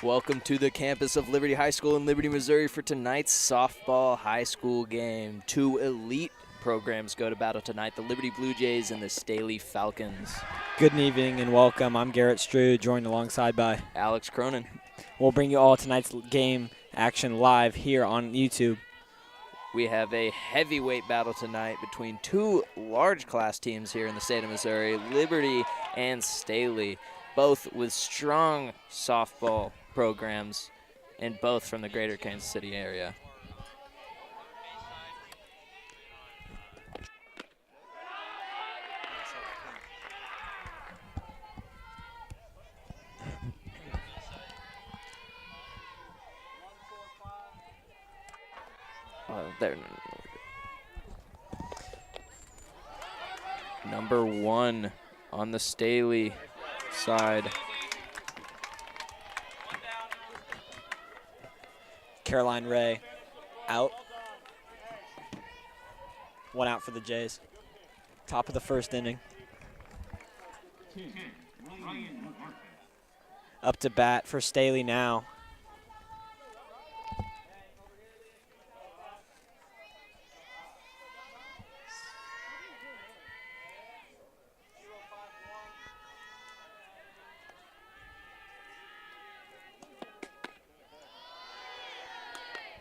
Welcome to the campus of Liberty High School in Liberty, Missouri for tonight's softball high school game. Two elite programs go to battle tonight, the Liberty Blue Jays and the Staley Falcons. Good evening and welcome. I'm Garrett Strude, joined alongside by Alex Cronin. We'll bring you all tonight's game action live here on YouTube. We have a heavyweight battle tonight between two large class teams here in the state of Missouri, Liberty and Staley, both with strong softball programs and both from the greater Kansas City area. There. Number one on the Staley side. Caroline Ray out. One out for the Jays. Top of the first inning. Up to bat for Staley now.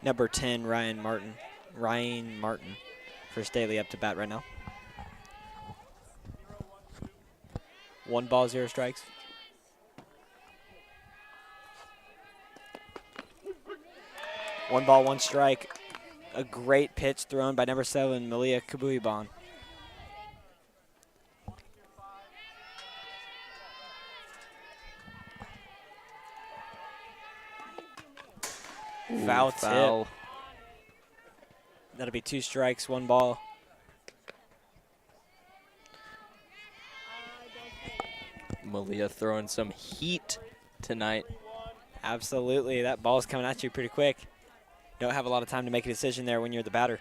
Number 10, Ryan Martin for Staley up to bat right now. 1 ball, 0 strikes. One ball, 1 strike. A great pitch thrown by number 7, Malia Kabuiban. Foul tip. That'll be 2 strikes, 1 ball. Malia throwing some heat tonight. Absolutely. That ball's coming at you pretty quick. You don't have a lot of time to make a decision there when you're the batter.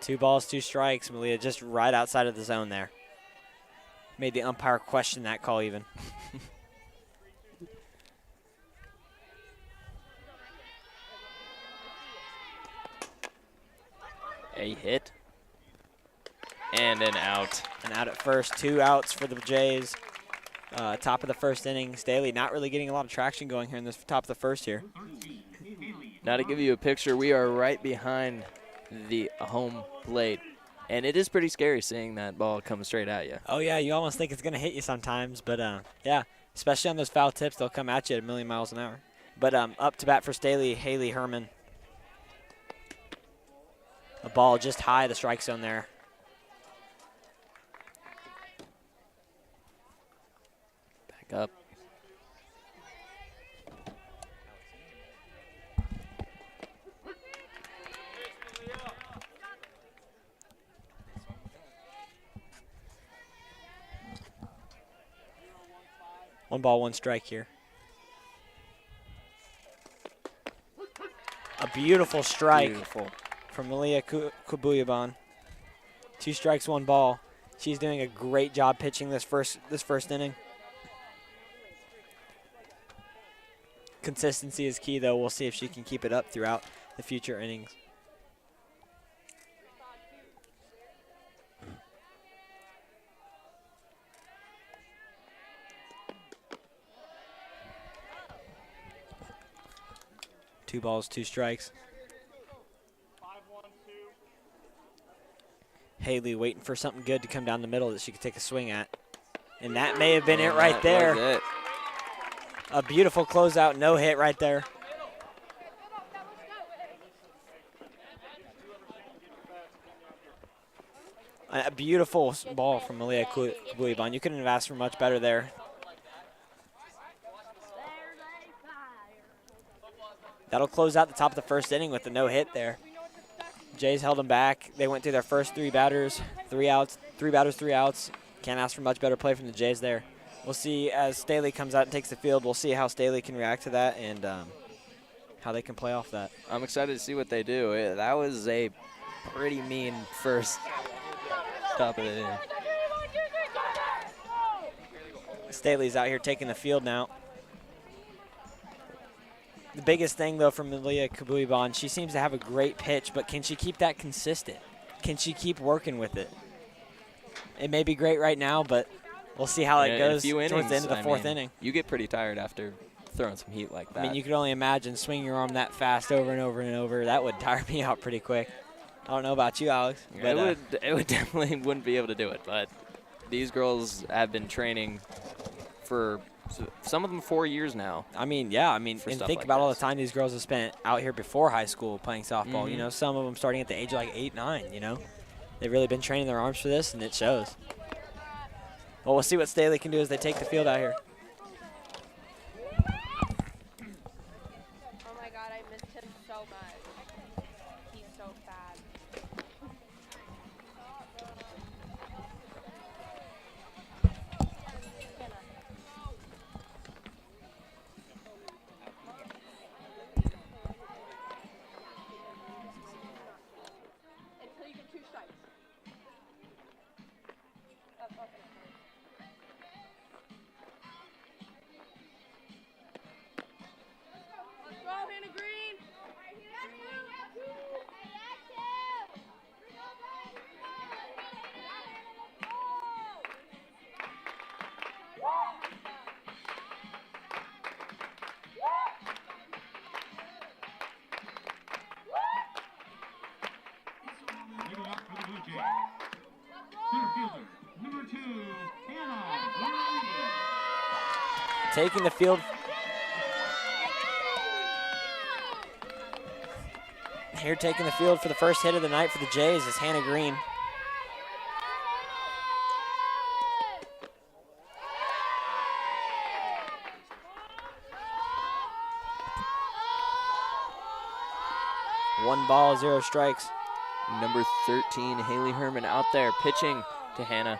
Two balls, 2 strikes. Malia just right outside of the zone there. Made the umpire question that call even. A hit and an out. An out at first, 2 outs for the Jays. Top of the first inning. Staley not really getting a lot of traction going here in this top of the first here. Now to give you a picture, we are right behind the home plate. And it is pretty scary seeing that ball come straight at you. Oh, yeah, you almost think it's going to hit you sometimes. But, yeah, especially on those foul tips, they'll come at you at 1,000,000 miles an hour. But up to bat for Staley, Haley Herman. A ball just high the strike zone there. Back up. One ball, 1 strike here. A beautiful strike from Malia Kabuiban. 2 strikes, 1 ball. She's doing a great job pitching this first inning. Consistency is key, though. We'll see if she can keep it up throughout the future innings. Two balls, 2 strikes. Haley waiting for something good to come down the middle that she could take a swing at. And that may have been it right there. A beautiful closeout, no hit right there. A beautiful ball from Malia Kabuiban. You couldn't have asked for much better there. That'll close out the top of the first inning with a no-hit there. Jays held them back. They went through their first 3 batters, 3 outs, 3 batters, 3 outs. Can't ask for much better play from the Jays there. We'll see as Staley comes out and takes the field. We'll see how Staley can react to that and how they can play off that. I'm excited to see what they do. That was a pretty mean first top of the inning. Staley's out here taking the field now. The biggest thing, though, from Malia Kabuibon, she seems to have a great pitch, but can she keep that consistent? Can she keep working with it? It may be great right now, but we'll see how it goes towards the end of the fourth inning. You get pretty tired after throwing some heat like that. I mean, you could only imagine swinging your arm that fast over and over and over. That would tire me out pretty quick. I don't know about you, Alex. But, it would definitely wouldn't be able to do it, but these girls have been training for some of them 4 years now. I mean, yeah. I mean, and think about all the time these girls have spent out here before high school playing softball. You know, some of them starting at the age of like 8, 9, you know. They've really been training their arms for this, and it shows. Well, we'll see what Staley can do as they take the field out here. Oh my God, I missed him so much. He's so bad. Until you get 2 strikes. Let's go, Hannah Green. Leading up for the Blue Jays. Center fielder, number 2, Hannah Green. Taking the field. Here taking the field for the first hit of the night for the Jays is Hannah Green. One ball, 0 strikes. Number 13, Haley Herman out there pitching to Hannah.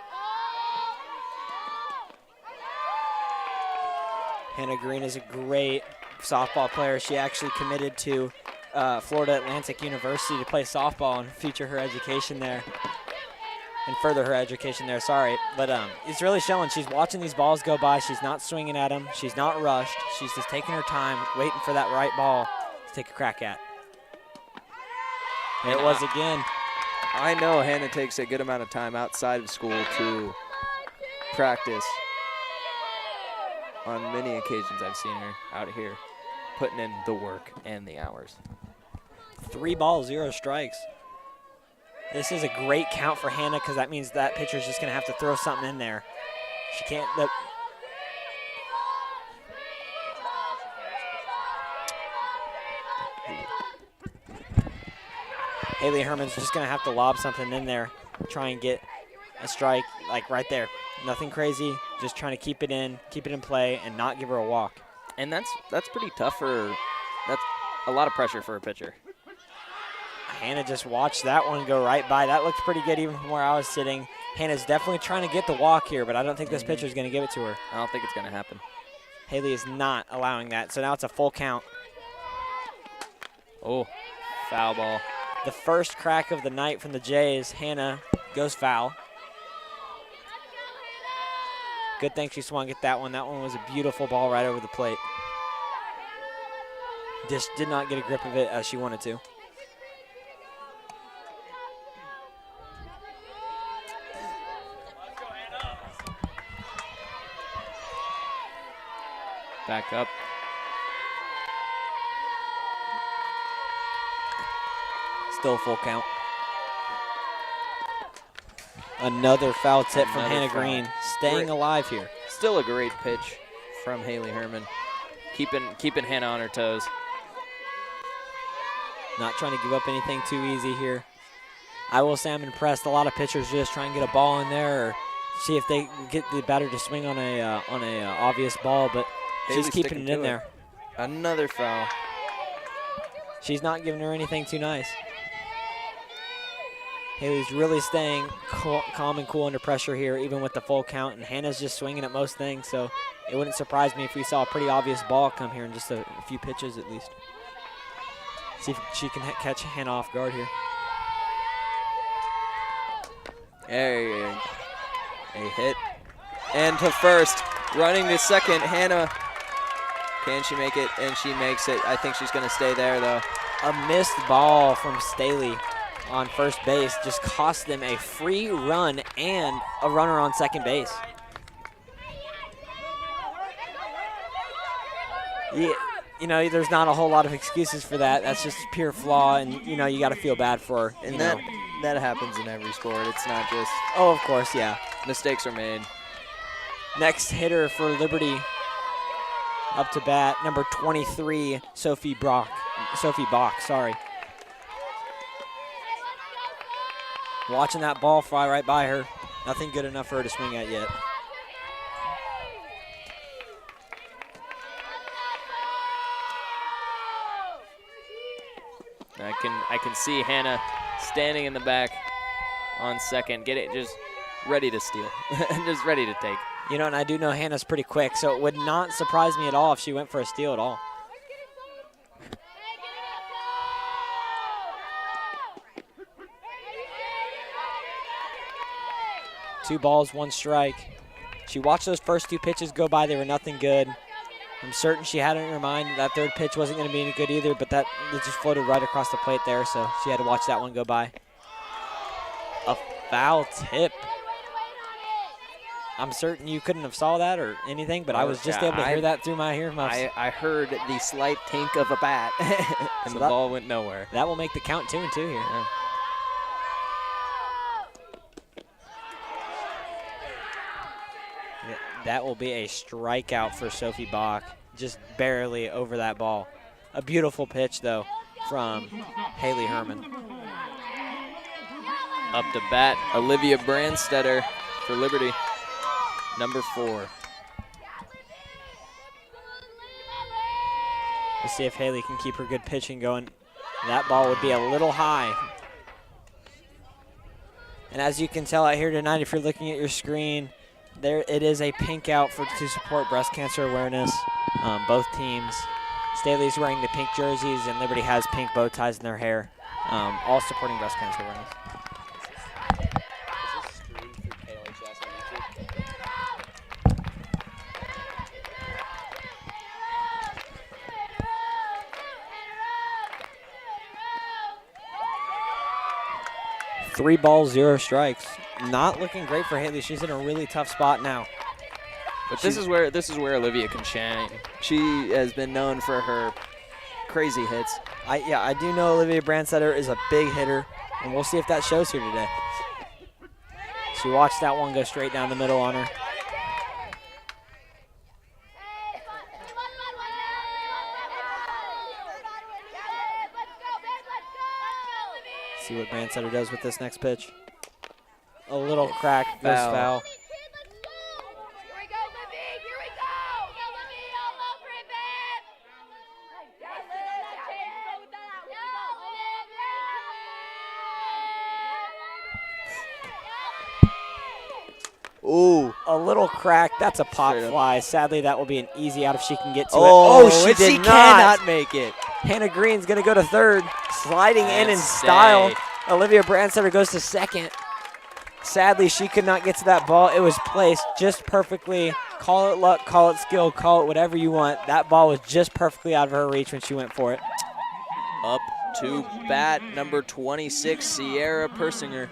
Hannah Green is a great softball player. She actually committed to Florida Atlantic University to play softball and feature her education there. And further her education there, sorry. But it's really showing. She's watching these balls go by. She's not swinging at them. She's not rushed. She's just taking her time, waiting for that right ball to take a crack at. And it was again. I know Hannah takes a good amount of time outside of school to practice. On many occasions I've seen her out here putting in the work and the hours. 3 balls, 0 strikes. This is a great count for Hannah because that means that pitcher's just going to have to throw something in there. She can't. Haley Herman's just going to have to lob something in there, try and get a strike, like right there. Nothing crazy, just trying to keep it in play, and not give her a walk. And that's pretty tough that's a lot of pressure for a pitcher. Hannah just watched that one go right by. That looks pretty good even from where I was sitting. Hannah's definitely trying to get the walk here, but I don't think this pitcher's going to give it to her. I don't think it's going to happen. Haley is not allowing that, so now it's a full count. Oh, foul ball. The first crack of the night from the Jays. Hannah goes foul. Good thing she swung at that one. That one was a beautiful ball right over the plate. Just did not get a grip of it as she wanted to. Back up. Still full count. Another foul tip from Hannah Green. Staying alive here. Still a great pitch from Haley Herman. Keeping Hannah on her toes. Not trying to give up anything too easy here. I will say I'm impressed. A lot of pitchers just try and get a ball in there or see if they get the batter to swing on a obvious ball, but Haley's she's keeping it in there. Another foul. She's not giving her anything too nice. Haley's really staying calm and cool under pressure here, even with the full count, and Hannah's just swinging at most things, so it wouldn't surprise me if we saw a pretty obvious ball come here in just a few pitches at least. See if she can catch Hannah off guard here. A hit. And to first. running to second. Hannah, can she make it? And she makes it. I think she's going to stay there, though. A missed ball from Staley on first base just cost them a free run and a runner on second base. Yeah, you know, there's not a whole lot of excuses for that. That's just pure flaw, and, you know, you got to feel bad for her. And that happens in every sport. It's not just... Oh, of course, yeah. Mistakes are made. Next hitter for Liberty up to bat, number 23, Sophie Bach, sorry. Watching that ball fly right by her. Nothing good enough for her to swing at yet. I can see Hannah standing in the back on second. Get it, just ready to steal. Just ready to take. You know, and I do know Hannah's pretty quick, so it would not surprise me at all if she went for a steal at all. Two balls, one strike. She watched those first two pitches go by. They were nothing good. I'm certain she had it in her mind that third pitch wasn't going to be any good either, but it just floated right across the plate there, so she had to watch that one go by. A foul tip. I'm certain you couldn't have saw that or anything, but I was just able to hear that through my earmuffs. I heard the slight tink of a bat, and so the ball went nowhere. That will make the count 2-2 here. Yeah. That will be a strikeout for Sophie Bach, just barely over that ball. A beautiful pitch, though, from Haley Herman. Up to bat, Olivia Brandstetter for Liberty, number 4. We'll see if Haley can keep her good pitching going. That ball would be a little high. And as you can tell out here tonight, if you're looking at your screen, there it is a pink out to support breast cancer awareness. Both teams. Staley's wearing the pink jerseys, and Liberty has pink bow ties in their hair, all supporting breast cancer awareness. Is this streamed through KLHS on YouTube? 3 balls, 0 strikes. Not looking great for Haley. She's in a really tough spot now. But this is where Olivia can shine. She has been known for her crazy hits. I do know Olivia Brandstetter is a big hitter, and we'll see if that shows here today. She watched that one go straight down the middle on her. See what Brandstetter does with this next pitch. A little crack, goes foul. Ooh. A little crack. That's a pop fly. Sadly, that will be an easy out if she can get to it. Oh, she did not. Cannot make it. Hannah Green's going to go to third. Sliding in style. Olivia Brandstetter goes to second. Sadly, she could not get to that ball. It was placed just perfectly. Call it luck, call it skill, call it whatever you want. That ball was just perfectly out of her reach when she went for it. Up to bat, number 26, Sierra Persinger.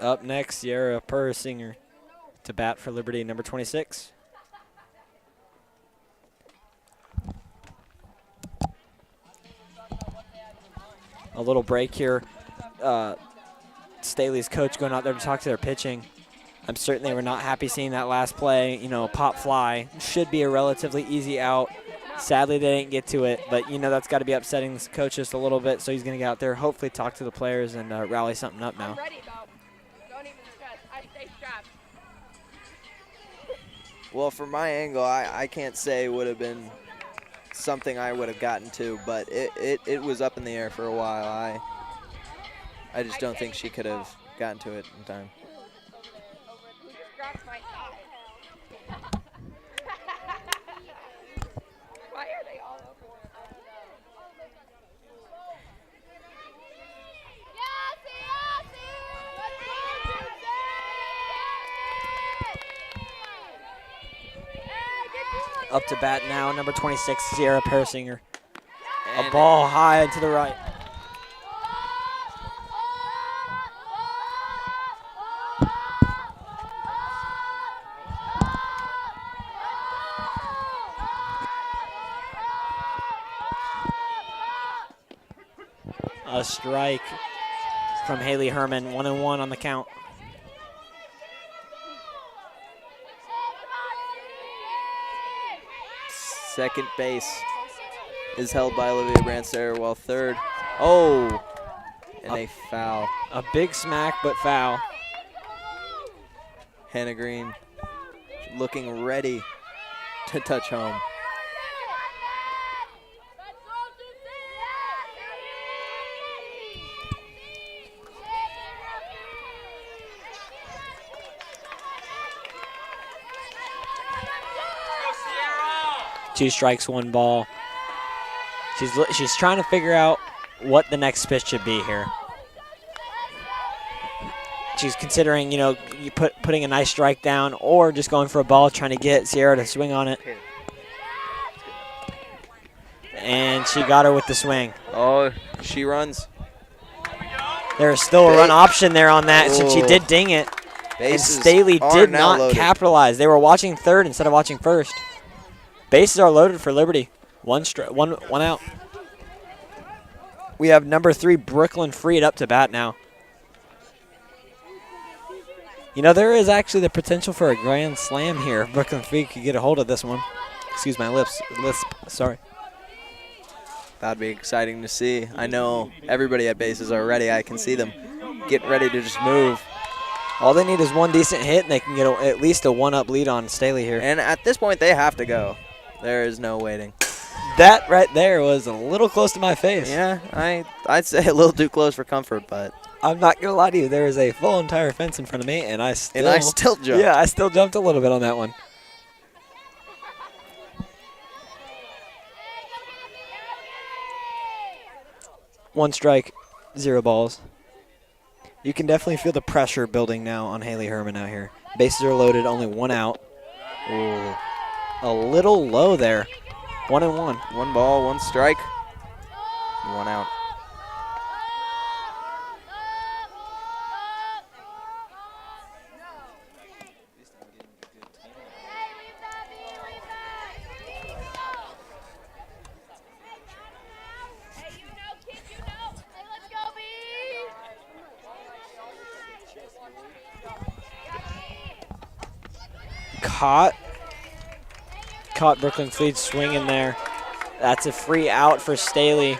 Up next, Sierra Perisinger to bat for Liberty, number 26. A little break here. Staley's coach going out there to talk to their pitching. I'm certain they were not happy seeing that last play. You know, pop fly. Should be a relatively easy out. Sadly, they didn't get to it, but, you know, that's got to be upsetting the coach just a little bit, so he's going to get out there, hopefully talk to the players and rally something up now. Well, from my angle, I can't say it would have been something I would have gotten to, but it was up in the air for a while. I just don't think she could have gotten to it in time. Up to bat now, number 26, Sierra Perisinger. A And ball high and to the right. A strike from Haley Herman, 1-1 on the count. second base is held by Olivia Brandstair, while third, and a foul. A big smack, but foul. Hannah Green looking ready to touch home. Two strikes, one ball. She's trying to figure out what the next pitch should be here. She's considering, putting a nice strike down or just going for a ball, trying to get Sierra to swing on it. And she got her with the swing. Oh, she runs. There's still a run option there on that since she did ding it. And Staley did not capitalize. They were watching third instead of watching first. Bases are loaded for Liberty. One out. We have number 3, Brooklyn Freed, up to bat now. There is actually the potential for a grand slam here if Brooklyn Freed could get a hold of this one. Excuse my lisp, sorry. That'd be exciting to see. I know everybody at bases are ready. I can see them getting ready to just move. All they need is one decent hit, and they can get at least a 1-up lead on Staley here. And at this point, they have to go. There is no waiting. That right there was a little close to my face. Yeah, I'd say a little too close for comfort, but I'm not going to lie to you. There is a full entire fence in front of me, and I still jumped. Yeah, I still jumped a little bit on that one. One strike, 0 balls. You can definitely feel the pressure building now on Haley Herman out here. Bases are loaded, only 1 out. Ooh, a little low there. 1-1. 1 ball, 1 strike, 1 out. Caught Brooklyn Freed swinging there. That's a free out for Staley.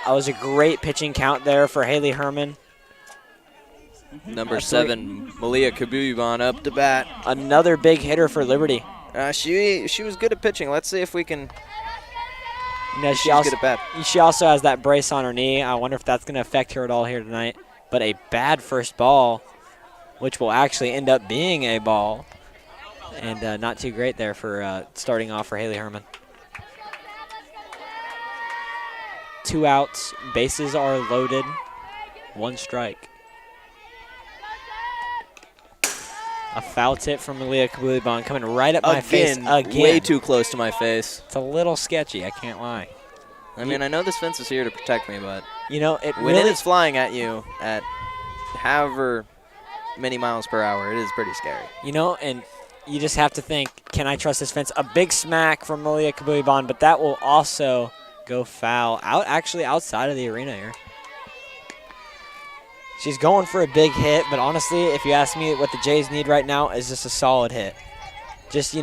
That was a great pitching count there for Haley Herman. Number 7, Malia Kabuban up to bat. Another big hitter for Liberty. She was good at pitching. Let's see if we can. She also has that brace on her knee. I wonder if that's going to affect her at all here tonight. But a bad first ball, which will actually end up being a ball. And not too great there for starting off for Haley Herman. 2 outs, bases are loaded, 1 strike. A foul tip from Malia Kabuliban coming right up my face again. Way too close to my face. It's a little sketchy, I can't lie. I mean, I know this fence is here to protect me, but when really it is flying at you at however many miles per hour, it is pretty scary. And you just have to think, can I trust this fence? A big smack from Malia Kabuliban, but that will also go foul. Actually outside of the arena here. She's going for a big hit, but honestly, if you ask me what the Jays need right now is just a solid hit. Just,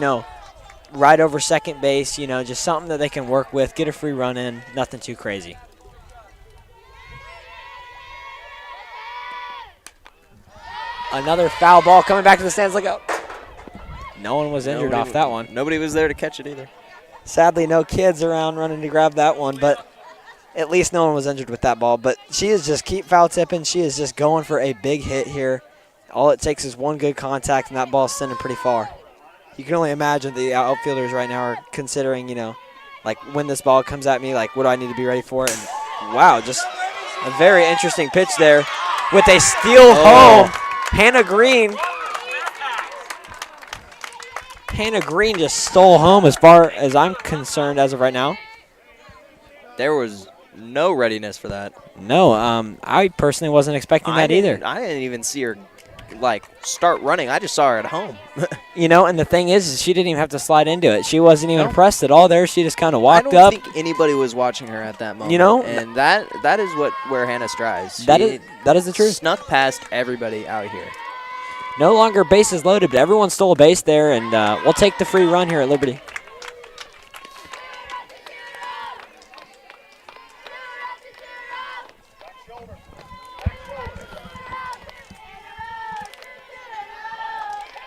right over second base, just something that they can work with, get a free run in, nothing too crazy. Another foul ball coming back to the stands. Look out. No one was injured off that one. Nobody was there to catch it either. Sadly, no kids around running to grab that one, but at least no one was injured with that ball. But she is just keep foul tipping. She is just going for a big hit here. All it takes is one good contact, and that ball's sending pretty far. You can only imagine the outfielders right now are considering, when this ball comes at me, what do I need to be ready for? And wow, just a very interesting pitch there with a steal home. Hannah Green Hannah Green just stole home as far as I'm concerned as of right now. There was no readiness for that. No, I personally wasn't expecting that either. I didn't even see her, like, start running. I just saw her at home. You know, and the thing is she didn't even have to slide into it. She wasn't even No. pressed at all there. She just kind of walked I up. don't think anybody was watching her at that moment. You know? And that is where Hannah strives. That She is the truth. snuck past everybody out here. No longer bases loaded, but everyone stole a base there, and we'll take the free run here at Liberty.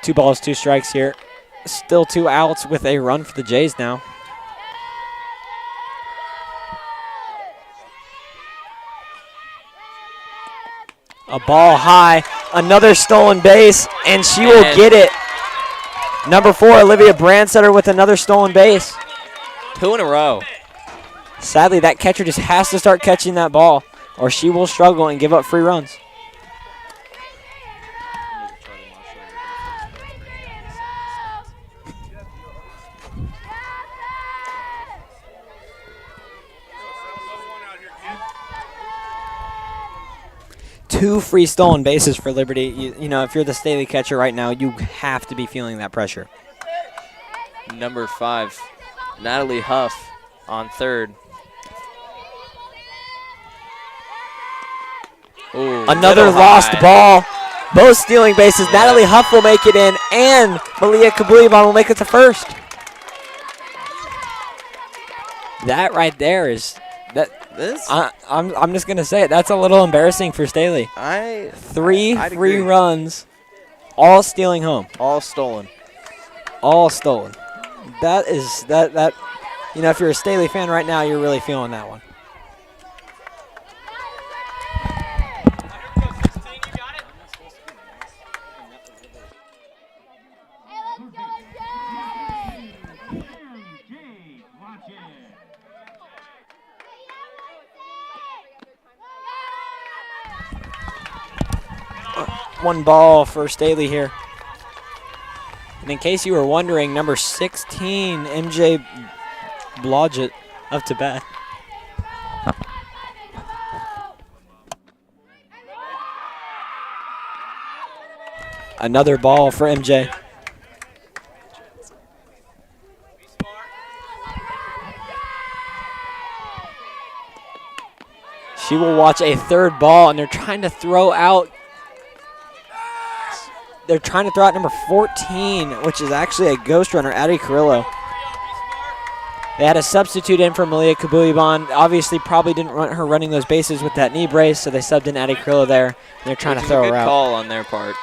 Two balls, two strikes here. Still 2 outs with a run for the Jays now. A ball high, another stolen base, and she will get it. Number 4, Olivia Brandsetter with another stolen base. 2 in a row. Sadly, that catcher just has to start catching that ball, or she will struggle and give up free runs. Two free stolen bases for Liberty. You know, if you're the Staley catcher right now, you have to be feeling that pressure. Number 5, Natalie Huff on third. Ooh, Another little lost high. ball. Both stealing bases. Natalie Huff will make it in, and Malia Kabuliban will make it to first. That right there is that. I'm just gonna say it. That's a little embarrassing for Staley. Three I'd free agree. runs, all stealing home. All stolen. All stolen. That is that. You know, if you're a Staley fan right now, you're really feeling that one. One ball for Staley here. And in case you were wondering, number 16, MJ Blodgett of Tibet. Another ball for MJ. She will watch a third ball, and they're trying to throw out. They're trying to throw out number 14, which is actually a ghost runner, Addie Carrillo. They had a substitute in for Malia Kabuliban. Obviously, probably didn't want her running those bases with that knee brace, so they subbed in Addie Carrillo there. And they're trying to throw her out. Good call on their part.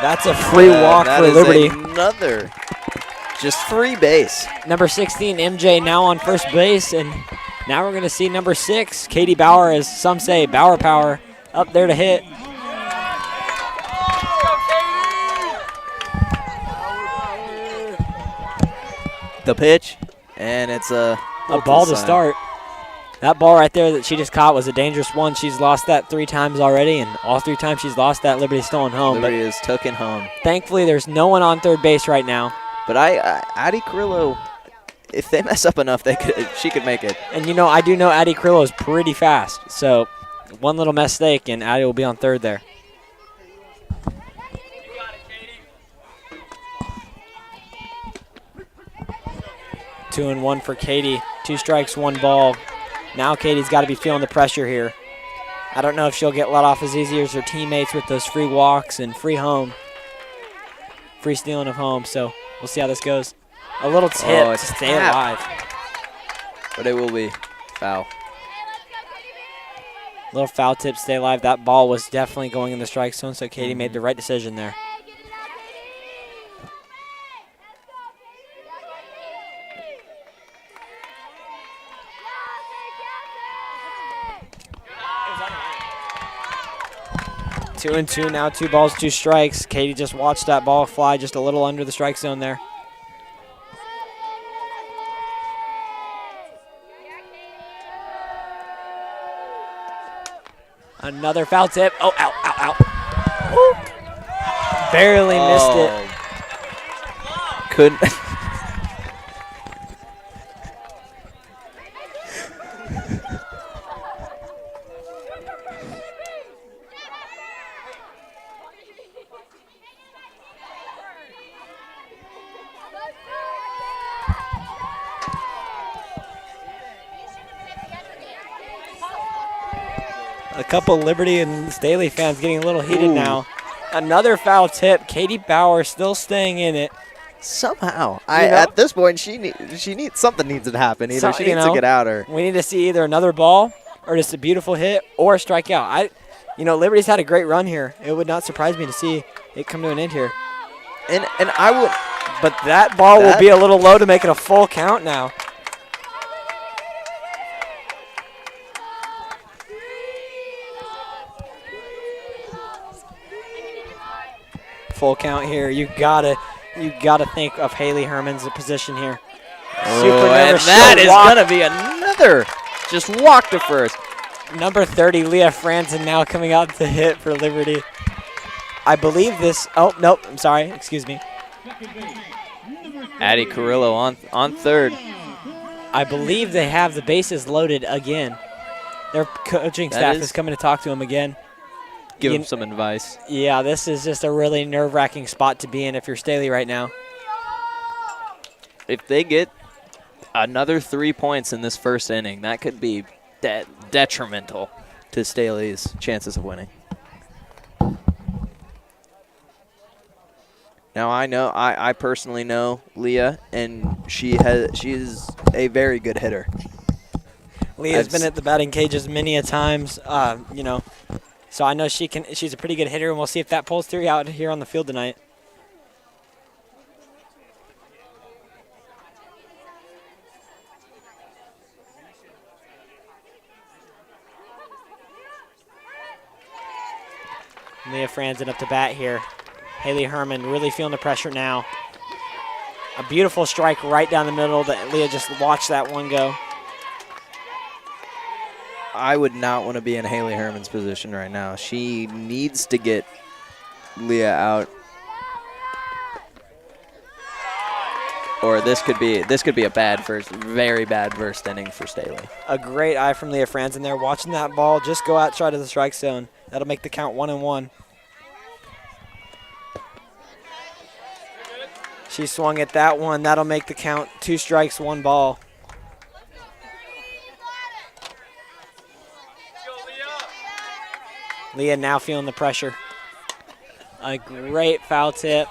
That's a free walk that for is Liberty. Another just free base. Number 16, MJ, now on first base, and now we're going to see number 6, Katie Bauer, as some say, Bauer power, up there to hit. The pitch, and it's a ball to start. That ball right there that she just caught was a dangerous one. She's lost that 3 times already, and all 3 times she's lost that, Liberty's stolen home. Liberty is taken home. Thankfully, there's no one on third base right now. But Addie Carrillo, if they mess up enough, she could make it. And you know, I do know Addie Carrillo is pretty fast. So one little mistake, and Addie will be on third there. Two and one for Katie. 2 strikes, 1 ball. Now Katie's got to be feeling the pressure here. I don't know if she'll get let off as easy as her teammates with those free walks and free stealing of home. So we'll see how this goes. A little tip to stay alive. But it will be foul. Little foul tip, stay alive. That ball was definitely going in the strike zone, so Katie made the right decision there. Two and two now, 2 balls, 2 strikes. Katie just watched that ball fly just a little under the strike zone there. Another foul tip. Oh, ow, ow, ow. Barely missed it. Couldn't. A couple Liberty and Staley fans getting a little heated now. Another foul tip. Katie Bauer still staying in it. Somehow, You know? at this point, she needs something needs to happen. Either she needs to get out or We need to see either another ball or just a beautiful hit or a strikeout. Liberty's had a great run here. It would not surprise me to see it come to an end here. and I would. But that ball will be a little low to make it a full count now. Full count here. You gotta think of Haley Herman's position here. Super And nervous. that She'll is walk. gonna be another. Just walk to first. Number 30, Leah Franzen now coming out to hit for Liberty. I believe this. Oh nope. I'm sorry. Excuse me. Addie Carrillo on third. I believe they have the bases loaded again. Their coaching staff is coming to talk to him again. Give him some advice. Yeah, this is just a really nerve-wracking spot to be in if you're Staley right now. If they get another 3 points in this first inning, that could be detrimental to Staley's chances of winning. Now I personally know Leah, and she is a very good hitter. Leah's been at the batting cages many a times, so I know she's a pretty good hitter, and we'll see if that pulls through out here on the field tonight. Leah Franzen up to bat here. Haley Herman really feeling the pressure now. A beautiful strike right down the middle that Leah just watched that one go. I would not want to be in Haley Herman's position right now. She needs to get Leah out, or this could be a very bad first inning for Staley. A great eye from Leah Franzen there, watching that ball just go outside of the strike zone. That'll make the count 1-1. She swung at that one. That'll make the count 2 strikes, 1 ball. Leah now feeling the pressure. A great foul tip.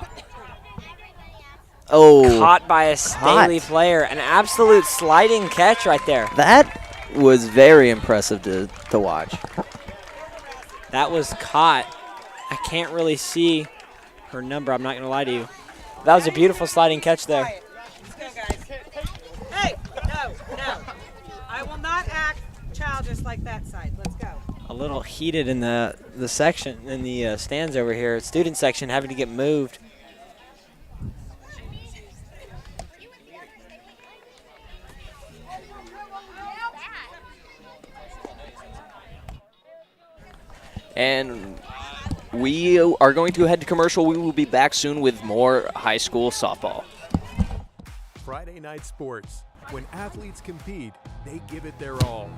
Oh, Caught by a Staley player. An absolute sliding catch right there. that was very impressive to watch. That was caught. I can't really see her number. I'm not going to lie to you. That was a beautiful sliding catch there. Let's go, guys. Hey, no. I will not act childish like that side. Let's go. A little heated in the section, in the stands over here. Student section having to get moved. And we are going to head to commercial. We will be back soon with more high school softball. Friday night sports. When athletes compete, they give it their all.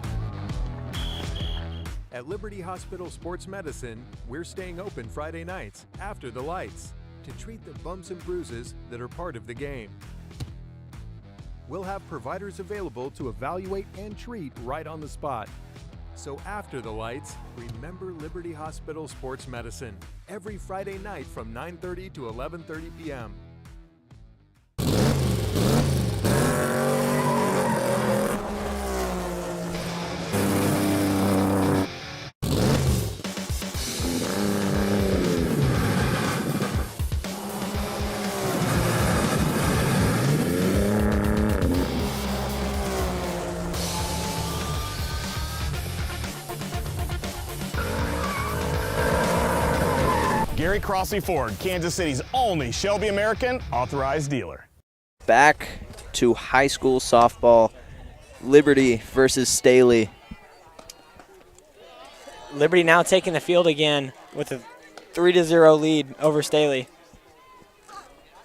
At Liberty Hospital Sports Medicine, we're staying open Friday nights after the lights to treat the bumps and bruises that are part of the game. We'll have providers available to evaluate and treat right on the spot. So after the lights, remember Liberty Hospital Sports Medicine every Friday night from 9:30 to 11:30 p.m. Gary Crossley Ford, Kansas City's only Shelby American authorized dealer. Back to high school softball. Liberty versus Staley. Liberty now taking the field again with a 3-0 lead over Staley.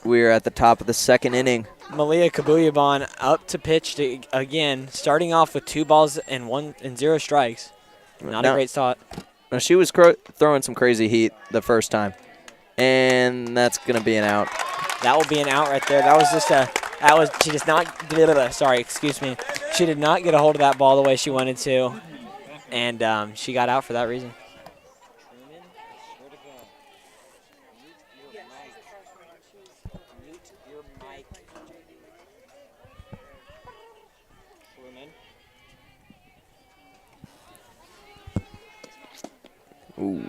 We're at the top of the second inning. Malia Kabuyaban up to pitch again, starting off with 2 balls and 0 strikes. Not a great start. Now she was throwing some crazy heat the first time, and that's going to be an out. That will be an out right there. That was just she does not, sorry, excuse me. She did not get a hold of that ball the way she wanted to, and she got out for that reason. Ooh.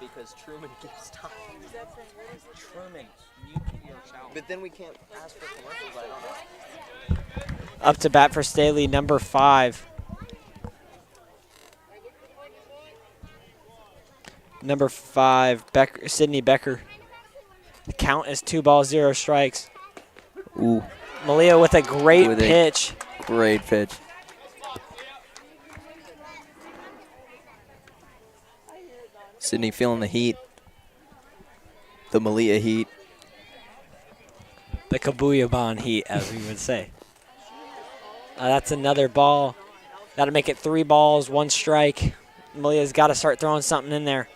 Because Truman keeps talking. Truman, mute your child. But then we can't ask for commercials, I don't know. Up to bat for Staley, number 5. Number 5, Sydney Becker. The count is 2 balls, 0 strikes. Ooh. Malia with a great pitch. Great pitch. Sydney feeling the heat. The Malia heat. The Kabuyaban heat, as we would say. That's another ball. That'll make it 3 balls, 1 strike. Malia's got to start throwing something in there.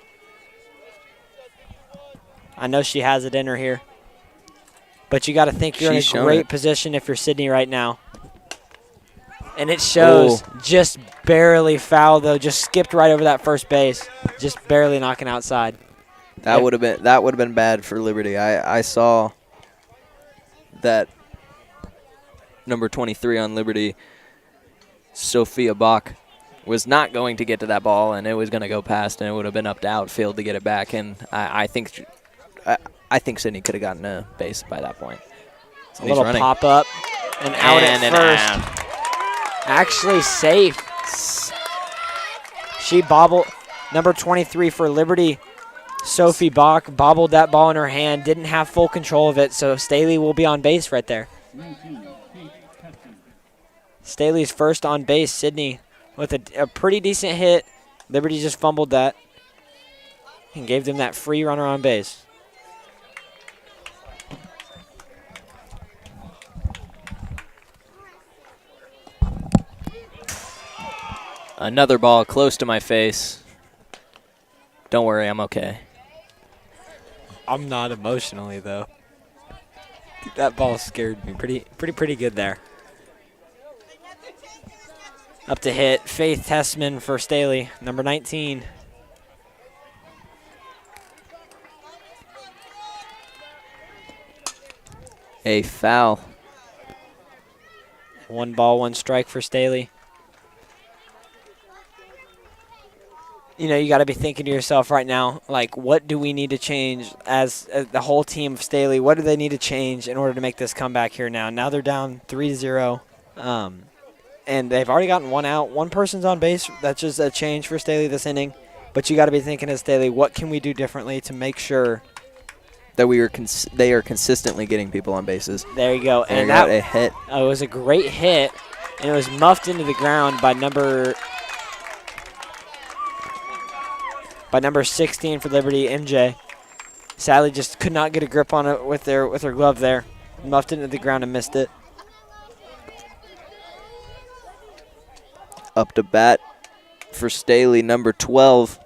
I know she has it in her here. But you got to think you're in a great position if you're Sydney right now. And it shows. Just barely foul, though. Just skipped right over that first base. Just barely knocking outside. That would have been bad for Liberty. I saw that number 23 on Liberty, Sophia Bach, was not going to get to that ball, and it was going to go past, and it would have been up to outfield to get it back. And I think Sydney could have gotten a base by that point. A little pop up and out at first. Actually safe. She bobbled. Number 23 for Liberty, Sophie Bach, bobbled that ball in her hand. Didn't have full control of it, so Staley will be on base right there. Staley's first on base. Sydney with a pretty decent hit. Liberty just fumbled that and gave them that free runner on base. Another ball close to my face. Don't worry, I'm okay. I'm not emotionally, though. That ball scared me pretty good there. Up to hit, Faith Tessman for Staley, number 19. A foul. 1 ball, 1 strike for Staley. You know, you got to be thinking to yourself right now, like, what do we need to change as the whole team of Staley? What do they need to change in order to make this comeback here now? Now they're down 3-0, and they've already gotten 1 out. 1 person's on base. That's just a change for Staley this inning. But you got to be thinking as Staley, what can we do differently to make sure that they are consistently getting people on bases. There you go. And that a hit. It was a great hit, and it was muffed into the ground by number 16 for Liberty, MJ. Sadly, just could not get a grip on it with her glove there. Muffed it into the ground and missed it. Up to bat for Staley, number 12.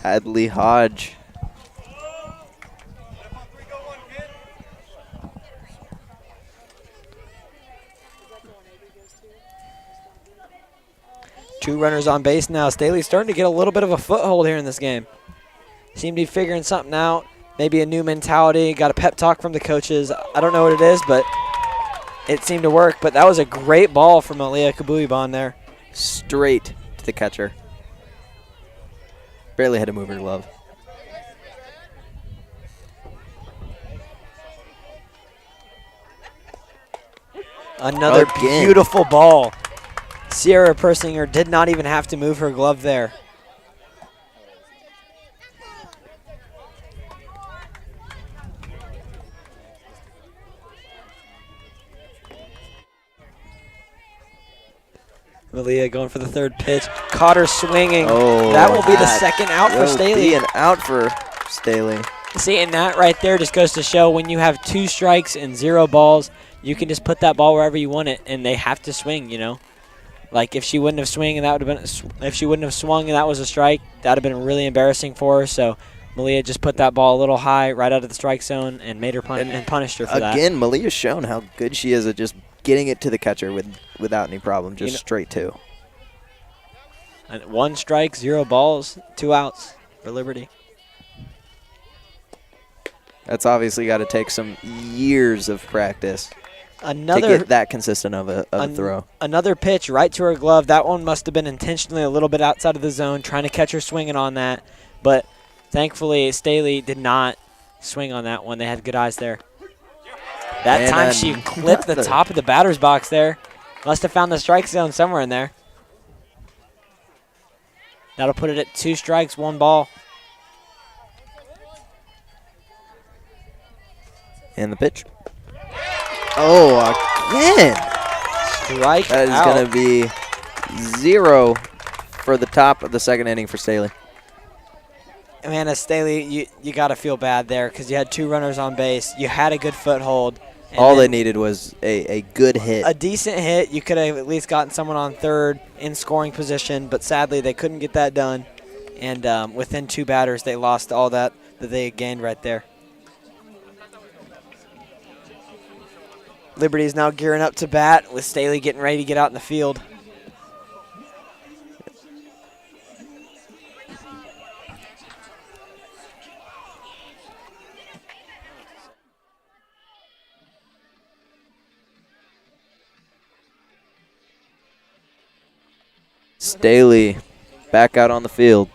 Hadley Hodge. Two runners on base now. Staley's starting to get a little bit of a foothold here in this game. Seem to be figuring something out. Maybe a new mentality. Got a pep talk from the coaches. I don't know what it is, but it seemed to work. But that was a great ball from Malia Kabuyaban there. Straight to the catcher. Barely had to move her glove. Another beautiful ball. Sierra Persinger did not even have to move her glove there. Malia going for the third pitch. Caught her swinging. Oh, that will be the second out for Staley. Be an out for Staley. See, and that right there just goes to show when you have 2 strikes and 0 balls, you can just put that ball wherever you want it, and they have to swing, you know. Like if she wouldn't have swung and that would have been, if she wouldn't have swung and that was a strike, that would have been really embarrassing for her. So Malia just put that ball a little high right out of the strike zone and made her and punished her for that. Again, Malia's shown how good she is at just getting it to the catcher without any problem, just straight to. And 1 strike, 0 balls, 2 outs for Liberty. That's obviously got to take some years of practice to get that consistent of a throw. Another pitch right to her glove. That one must have been intentionally a little bit outside of the zone, trying to catch her swinging on that. But thankfully, Staley did not swing on that one. They had good eyes there. That time she clipped the top of the batter's box there. Must have found the strike zone somewhere in there. That'll put it at 2 strikes, 1 ball. And the pitch. Oh, again. Strike That is going to be 0 for the top of the second inning for Staley. Man, as Staley, you got to feel bad there because you had 2 runners on base. You had a good foothold. All they needed was a good hit. A decent hit. You could have at least gotten someone on third in scoring position, but sadly they couldn't get that done. And within 2 batters, they lost all that they had gained right there. Liberty is now gearing up to bat with Staley getting ready to get out in the field. Staley back out on the field.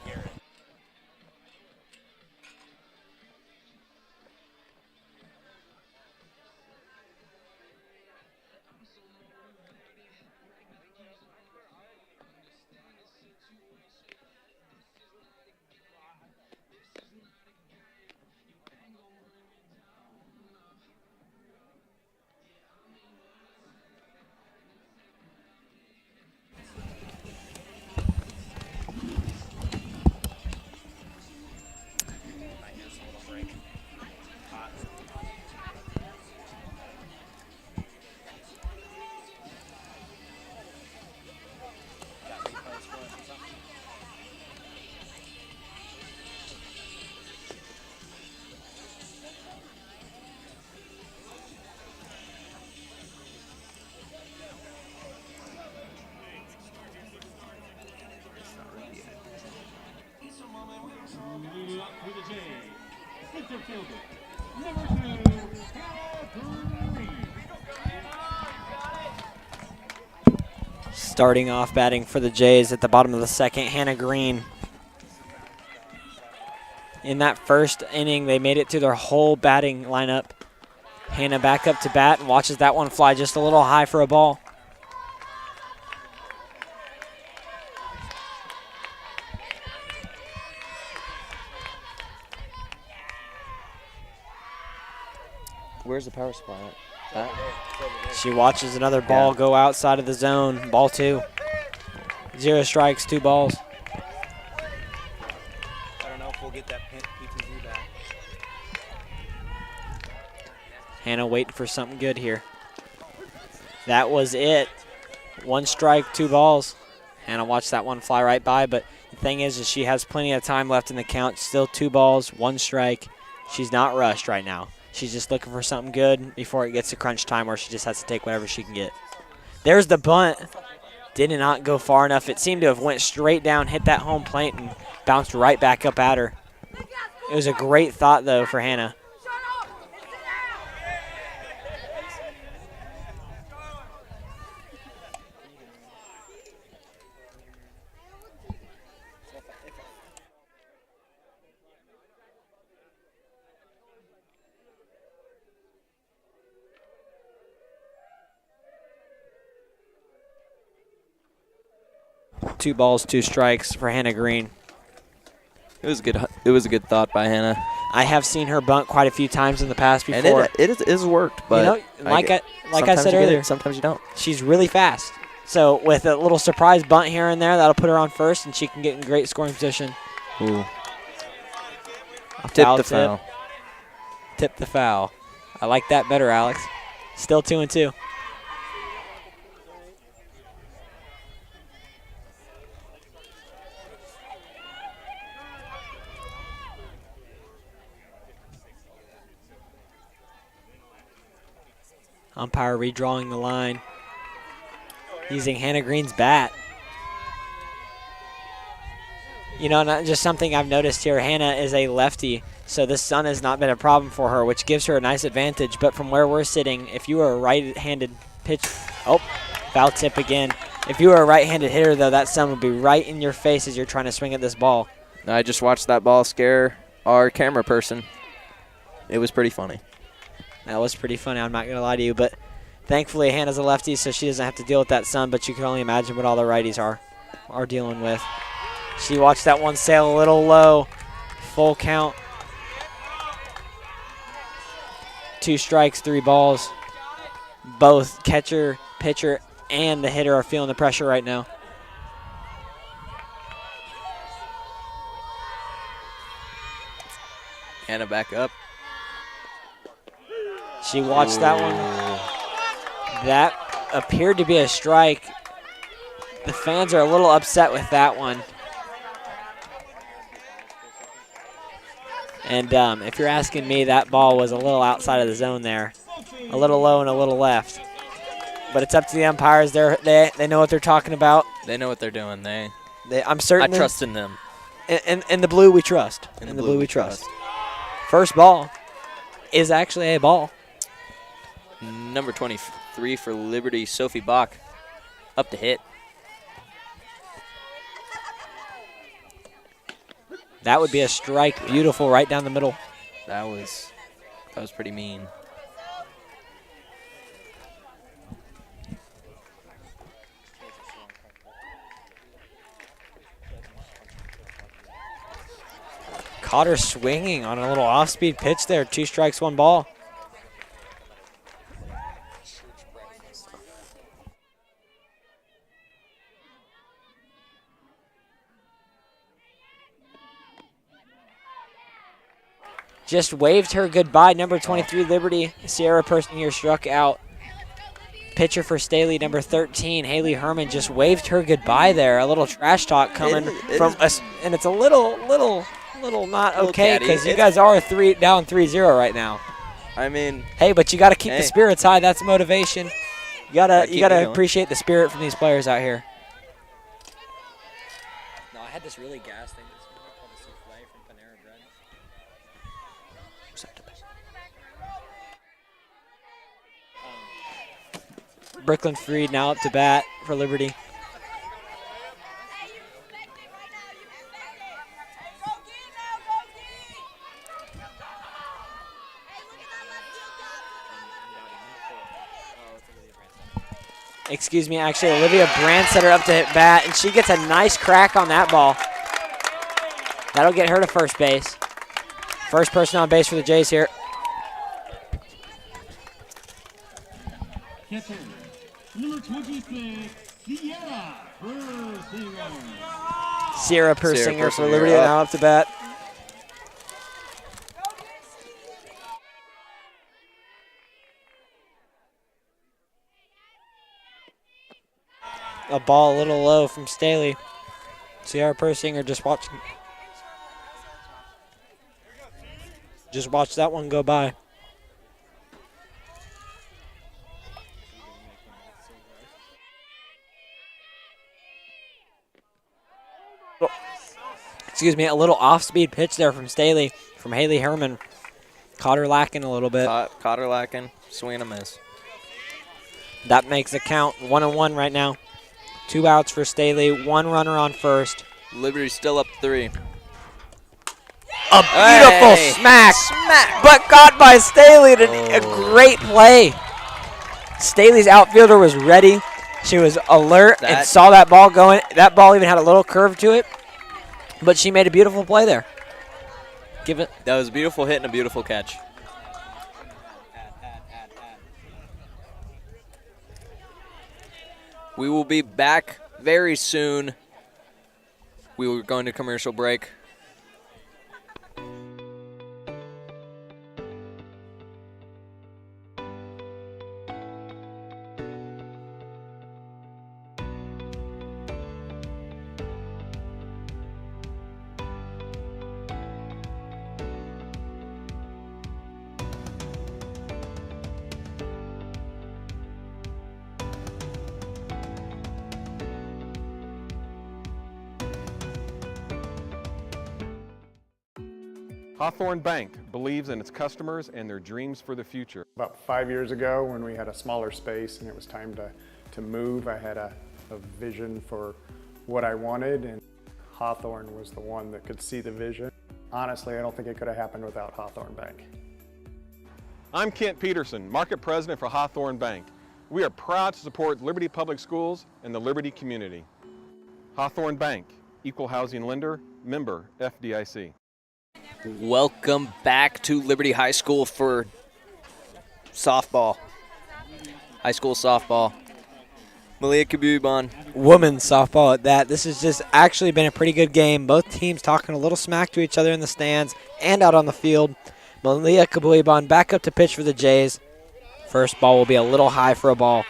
Starting off batting for the Jays at the bottom of the second, Hannah Green. In that first inning, they made it to their whole batting lineup. Hannah back up to bat and watches that one fly just a little high for a ball. Where's the power supply at? She watches another ball go outside of the zone. Ball 2. 0 strikes, 2 balls. I don't know if we'll get that PTZ back. Hannah waiting for something good here. That was it. 1 strike, 2 balls. Hannah watched that one fly right by, but the thing is she has plenty of time left in the count. Still 2 balls, 1 strike. She's not rushed right now. She's just looking for something good before it gets to crunch time where she just has to take whatever she can get. There's the bunt. Did not go far enough. It seemed to have went straight down, hit that home plate, and bounced right back up at her. It was a great thought, though, for Hannah. Two balls, 2 strikes for Hannah Green. It was good. It was a good thought by Hannah. I have seen her bunt quite a few times in the past before. And it has worked, but you know, like I said earlier, sometimes you don't. she's really fast. So with a little surprise bunt here and there, that'll put her on first, and she can get in great scoring position. Ooh. Tip the foul. Tip the foul. I like that better, Alex. Still 2-2. Umpire redrawing the line, using Hannah Green's bat. You know, not just something I've noticed here, Hannah is a lefty, so the sun has not been a problem for her, which gives her a nice advantage. But from where we're sitting, if you are a right-handed pitch, foul tip again. If you are a right-handed hitter, though, that sun would be right in your face as you're trying to swing at this ball. I just watched that ball scare our camera person. It was pretty funny. That was pretty funny, I'm not going to lie to you. But thankfully, Hannah's a lefty, so she doesn't have to deal with that sun. But you can only imagine what all the righties are dealing with. She watched that one sail a little low. Full count. 2 strikes, 3 balls. Both catcher, pitcher, and the hitter are feeling the pressure right now. Hannah back up. She watched that one. That appeared to be a strike. The fans are a little upset with that one. And if you're asking me, that ball was a little outside of the zone there. A little low and a little left. But it's up to the umpires. They know what they're talking about. They know what they're doing. I'm certain. I trust in them. In the blue, we trust. In the blue, we trust. First ball is actually a ball. Number 23 for Liberty, Sophie Bach, up to hit. That would be a strike. Beautiful, right down the middle. That was pretty mean. Caught her swinging on a little off-speed pitch there. 2 strikes, 1 ball. Just waved her goodbye. Number 23, Liberty, Sierra Perisinger struck out. Pitcher for Staley, number 13, Haley Herman, just waved her goodbye there. A little trash talk coming from us, and it's a little not okay because you guys are down 3-0 right now. I mean, hey, but you got to keep the spirits high. That's motivation. You gotta appreciate the spirit from these players out here. No, I had this really gas thing. Brooklyn Freed now up to bat for Liberty. Excuse me, actually, Olivia Brandsetter up to hit bat, and she gets a nice crack on that ball. That'll get her to first base. First person on base for the Jays here. Catcher, number 26, Sierra Perisinger. Sierra Perisinger for Liberty now up to bat. A ball a little low from Staley. Sierra Perisinger just watch that one go by. Excuse me, a little off-speed pitch there from Staley, from Haley Herman. Caught her lacking a little bit. Caught her lacking, swing and a miss. That makes the count 1-1 right now. 2 outs for Staley, 1 runner on first. Liberty's still up 3. A beautiful smack, but caught by Staley. A great play. Staley's outfielder was ready. She was alert and saw that ball going. That ball even had a little curve to it, but she made a beautiful play there. That was a beautiful hit and a beautiful catch. We will be back very soon. We will go into commercial break. Hawthorne Bank believes in its customers and their dreams for the future. About 5 years ago, when we had a smaller space and it was time to move, I had a vision for what I wanted, and Hawthorne was the one that could see the vision. Honestly, I don't think it could have happened without Hawthorne Bank. I'm Kent Peterson, Market President for Hawthorne Bank. We are proud to support Liberty Public Schools and the Liberty community. Hawthorne Bank, Equal Housing Lender, member FDIC. Welcome back to Liberty High School for softball. High school softball. Malia Kabuban. Women's softball at that. This has just actually been a pretty good game. Both teams talking a little smack to each other in the stands and out on the field. Malia Kabuiban back up to pitch for the Jays. First ball will be a little high for a ball.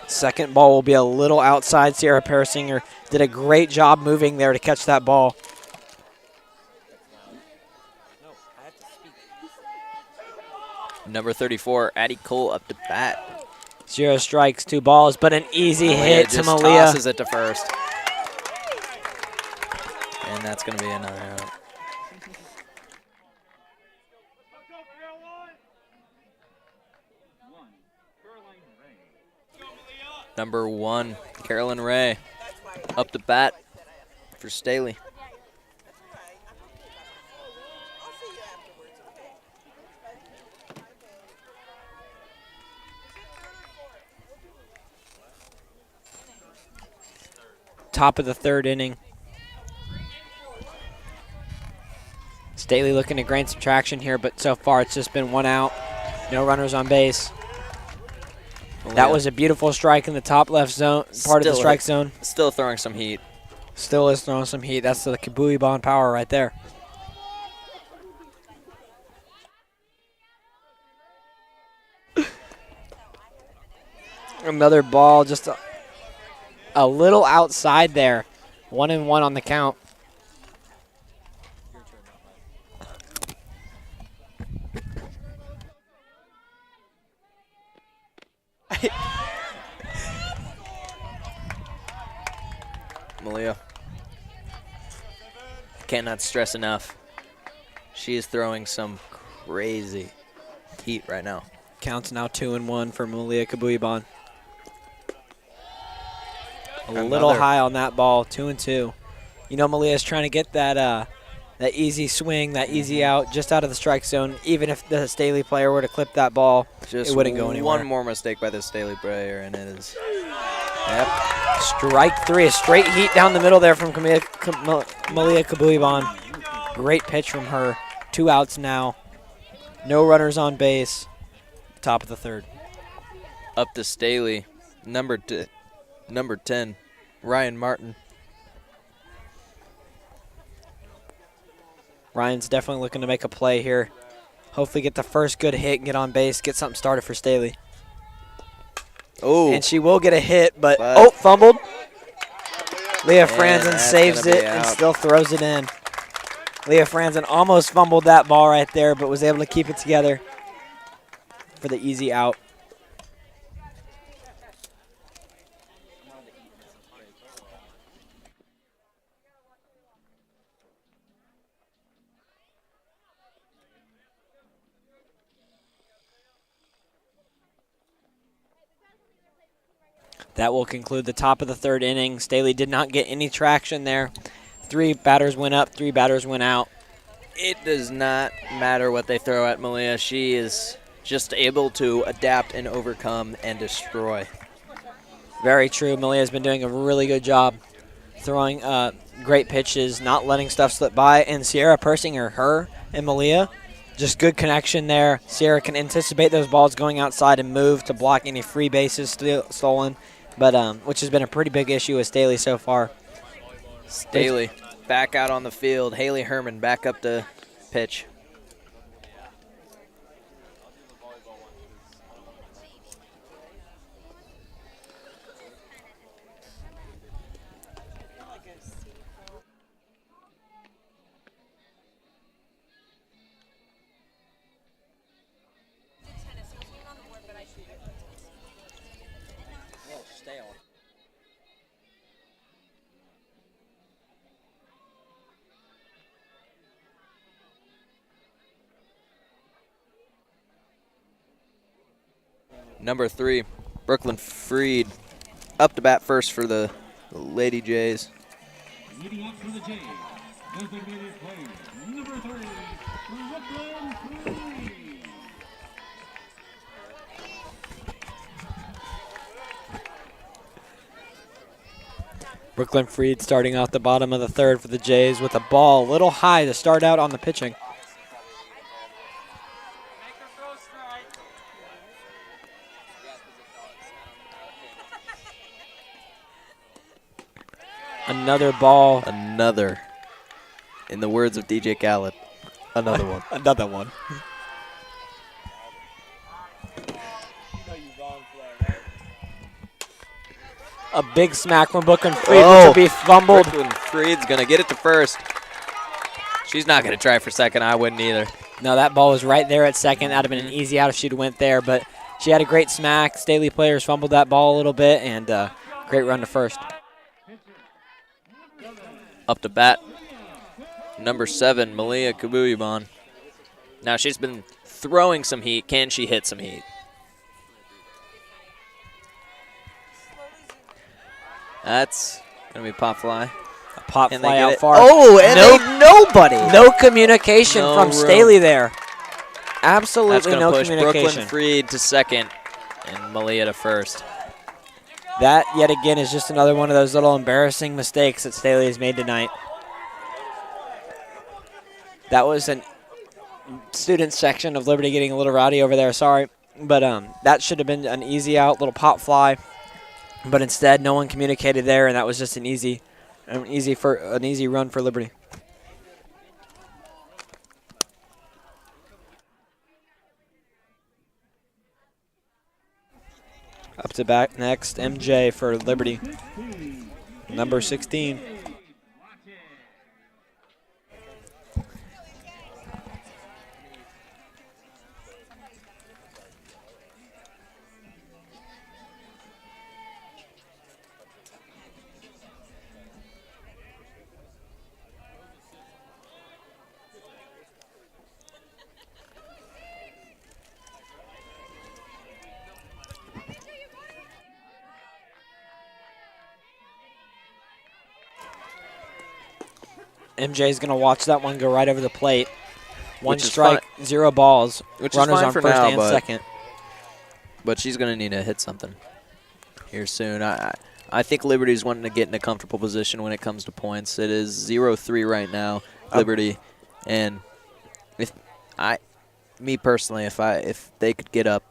Second ball will be a little outside. Sierra Perisinger did a great job moving there to catch that ball. Number 34, Addie Cole up to bat. Sierra strikes 2 balls, but an easy hit to just Malia. tosses it to first. And that's going to be another out. Number 1, Carolyn Ray, up to bat for Staley. Top of the 3rd inning. Staley looking to gain some traction here, but so far it's just been 1 out. No runners on base. That was a beautiful strike in the top left zone, part of the strike zone. Still throwing some heat. Still is throwing some heat. That's the Kabuiban power right there. Another ball just a little outside there. 1-1 on the count. Malia. Cannot stress enough. She is throwing some crazy heat right now. Counts now 2-1 for Malia Kabuiban. A little high on that ball, 2-2. You know Malia's trying to get that that easy swing, that easy out, just out of the strike zone. Even if the Staley player were to clip that ball, it wouldn't go anywhere. One more mistake by the Staley player, and it is. Yep. Strike 3, a straight heat down the middle there from Malia Kabuiban. Great pitch from her. 2 outs now. No runners on base. Top of the 3rd. Up to Staley, number 10, Ryan Martin. Ryan's definitely looking to make a play here. Hopefully get the first good hit and get on base, get something started for Staley. Oh. And she will get a hit, but fumbled. Leah Franzen saves it and still throws it in. Leah Franzen almost fumbled that ball right there, but was able to keep it together for the easy out. That will conclude the top of the 3rd inning. Staley did not get any traction there. 3 batters went up, 3 batters went out. It does not matter what they throw at Malia. She is just able to adapt and overcome and destroy. Very true. Malia's been doing a really good job throwing great pitches, not letting stuff slip by. And Sierra Persinger, her and Malia, just good connection there. Sierra can anticipate those balls going outside and move to block any free bases stolen, but which has been a pretty big issue with Staley so far. Staley back out on the field. Haley Herman back up to pitch. Number 3, Brooklyn Freed, up to bat first for the Lady Jays. Leading up for the Jays, designated player, number 3, Brooklyn Freed. Brooklyn Freed starting out the bottom of the third for the Jays with a ball a little high to start out on the pitching. Another ball. Another. In the words of DJ Khaled, another one. Another one. A big smack from Brooklyn Freed, which will be fumbled. Brooklyn Freed's going to get it to first. She's not going to try for second. I wouldn't either. No, that ball was right there at second. That would have been an easy out if she'd went there, but she had a great smack. Staley players fumbled that ball a little bit, and great run to first. Up to bat, number 7, Malia Kabuyaban. Now she's been throwing some heat. Can she hit some heat? That's going to be a pop fly. A pop Can fly they get out it? far. Oh, and nobody. No communication No from room. Staley there. That's Absolutely going to no push communication. Brooklyn Freed to second and Malia to first. That, yet again, is just another one of those little embarrassing mistakes that Staley has made tonight. That was a student section of Liberty getting a little rowdy over there, sorry. But that should have been an easy out, little pop fly. But instead, no one communicated there, and that was just an easy run for Liberty. Up to bat next, MJ for Liberty, number 16. MJ's going to watch that one go right over the plate. One strike, 0 balls. Which Runners is fine on for first now, and second. But she's going to need to hit something here soon. I think Liberty's wanting to get in a comfortable position when it comes to points. It is 0-3 right now, Liberty. And me personally, if they could get up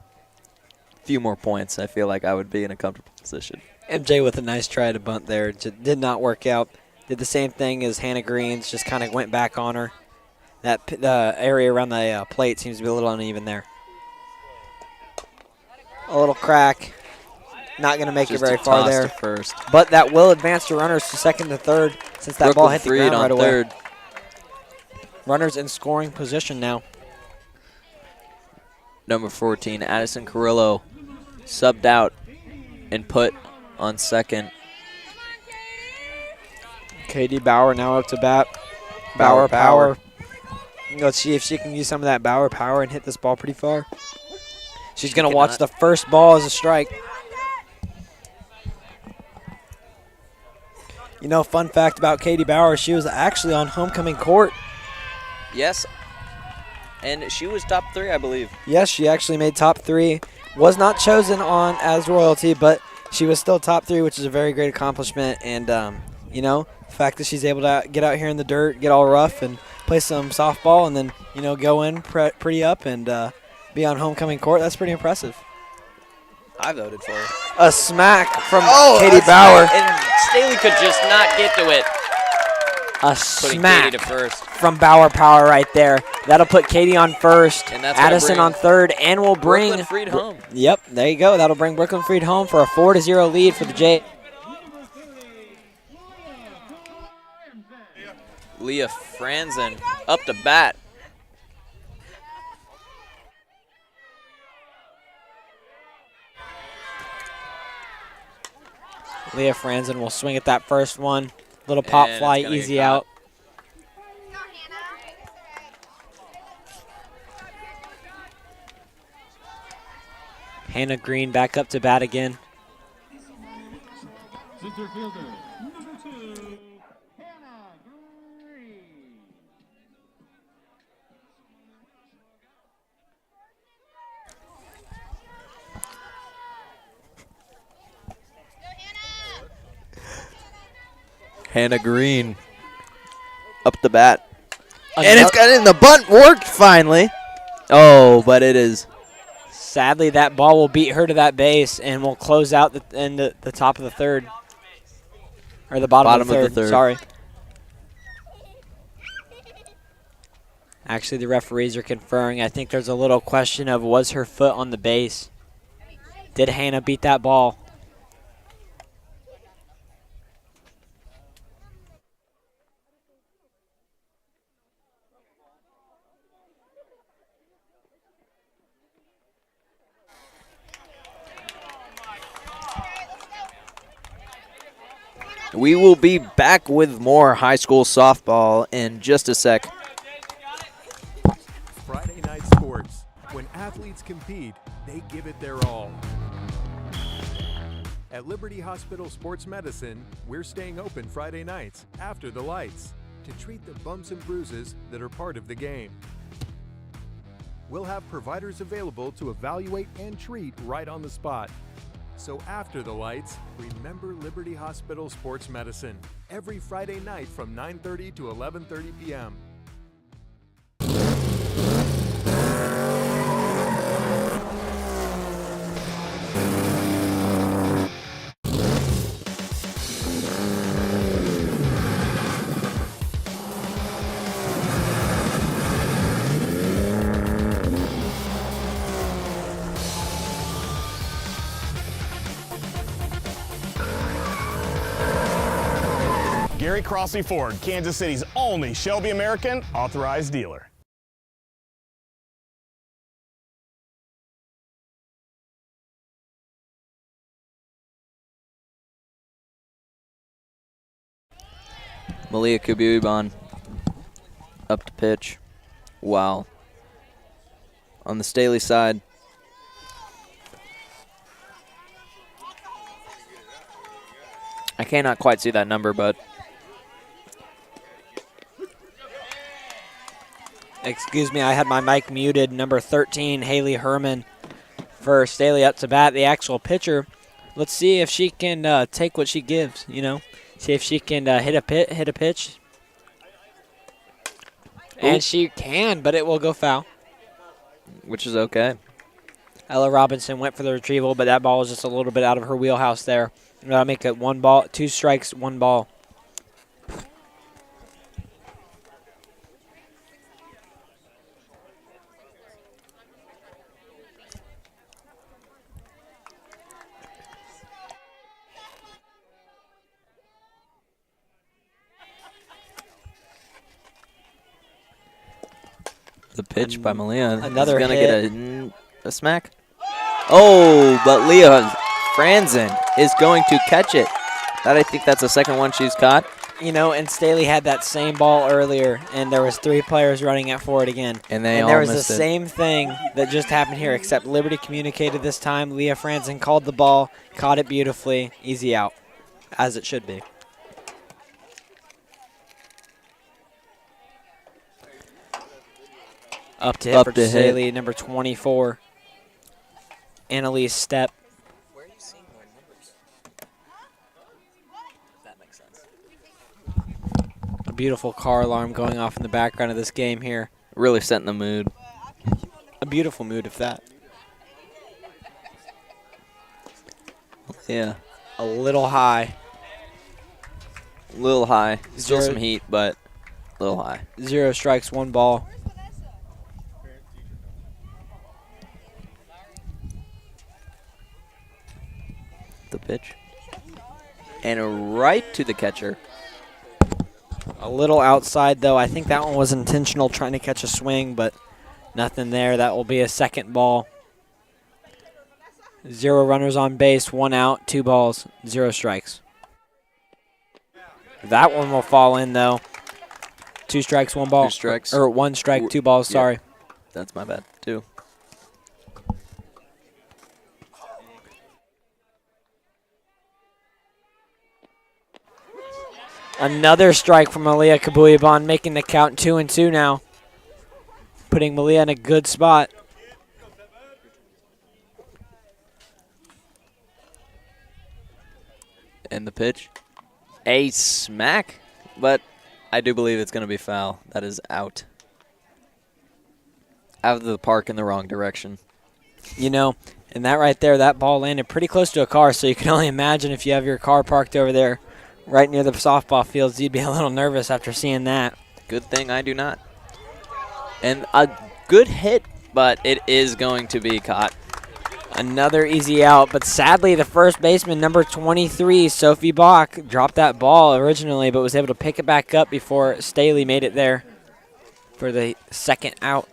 a few more points, I feel like I would be in a comfortable position. MJ with a nice try to bunt there. Just did not work out. Did the same thing as Hannah Green's, just kind of went back on her. That area around the plate seems to be a little uneven there. A little crack. Not going to make it very far there. To first. But that will advance the runners to second to third since that ball hit the ground right away. Third. Runners in scoring position now. Number 14, Addison Carrillo, subbed out and put on second. Katie Bauer now up to bat. Bauer power. Let's see if she can use some of that Bauer power and hit this ball pretty far. She's going to watch the first ball as a strike. You know, fun fact about Katie Bauer, she was actually on homecoming court. Yes, and she was top 3, I believe. Yes, she actually made top 3. Was not chosen on as royalty, but she was still top 3, which is a very great accomplishment. And You know, the fact that she's able to get out here in the dirt, get all rough, and play some softball, and then, you know, go in pretty up and be on homecoming court, that's pretty impressive. I voted for her. A smack from Katie Bauer. And Staley could just not get to it. A Putting smack Katie to first. from Bauer Power right there. That'll put Katie on first, And that's gonna Addison bring on third, and will bring Brooklyn Freed home. Yep, there you go. That'll bring Brooklyn Freed home for a 4-0 lead for the Jays. Leah Franzen up to bat. Leah Franzen will swing at that first one. Little pop And fly, it's gonna easy get out. Hannah Green back up to bat again. Center fielder, number 2, Hannah Green. Hannah Green up the bat. And Ano- it's got in. The bunt worked finally. Oh, but it is. Sadly, that ball will beat her to that base and will close out the top of the third. Or the bottom of the third. Sorry. Actually, the referees are conferring. I think there's a little question of, was her foot on the base? Did Hannah beat that ball? We will be back with more high school softball in just a sec. Friday night sports. When athletes compete, they give it their all. At Liberty Hospital Sports Medicine, we're staying open Friday nights after the lights to treat the bumps and bruises that are part of the game. We'll have providers available to evaluate and treat right on the spot. So after the lights, remember Liberty Hospital Sports Medicine every Friday night from 9:30 to 11:30 p.m. Gary Crossley Ford, Kansas City's only Shelby American authorized dealer. Malia Kubuiban up to pitch. Wow. On the Staley side. I cannot quite see that number, but Excuse me, I had my mic muted. Number 13, Haley Herman for Staley up to bat. The actual pitcher. Let's see if she can take what she gives, you know. See if she can hit a pitch. And she can, but it will go foul. which is okay. Ella Robinson went for the retrieval, but that ball was just a little bit out of her wheelhouse there. Make it 1 ball, 2 strikes, 1 ball. The pitch by Malia. Another going to hit. get a smack. Oh, but Leah Franzen is going to catch it. I think that's the second one she's caught. You know, and Staley had that same ball earlier, and there was 3 players running it for it again. And they all there was missed the it. same thing that just happened here, except Liberty communicated this time. Leah Franzen called the ball, caught it beautifully, easy out, as it should be. Up to hit for Staley, number 24. Annalise Stepp. Where are you seeing more numbers? That makes sense. beautiful car alarm going off in the background of this game here. Really setting the mood. A beautiful mood, if that. Yeah. A little high. A little high. Still Zero- some heat, but a little high. 0 strikes, 1 ball. The pitch. And right to the catcher. A little outside, though. I think that one was intentional, trying to catch a swing, but nothing there. That will be a second ball. 0 runners on base, 1 out, 2 balls, 0 strikes. That one will fall in, though. 2 strikes, 1 ball. 2 strikes. Or 1 strike, 2 balls, sorry. Yep. That's my bad, too. Another strike from Malia Kabuyaban, making the count 2-2 now. Putting Malia in a good spot. And the pitch. A smack, but I do believe it's going to be foul. That is out. Out of the park in the wrong direction. You know, and that right there, that ball landed pretty close to a car, so you can only imagine if you have your car parked over there right near the softball fields, you'd be a little nervous after seeing that. Good thing I do not. And a good hit, but it is going to be caught. Another easy out, but sadly the first baseman, number 23, Sophie Bach, dropped that ball originally, but was able to pick it back up before Staley made it there for the second out.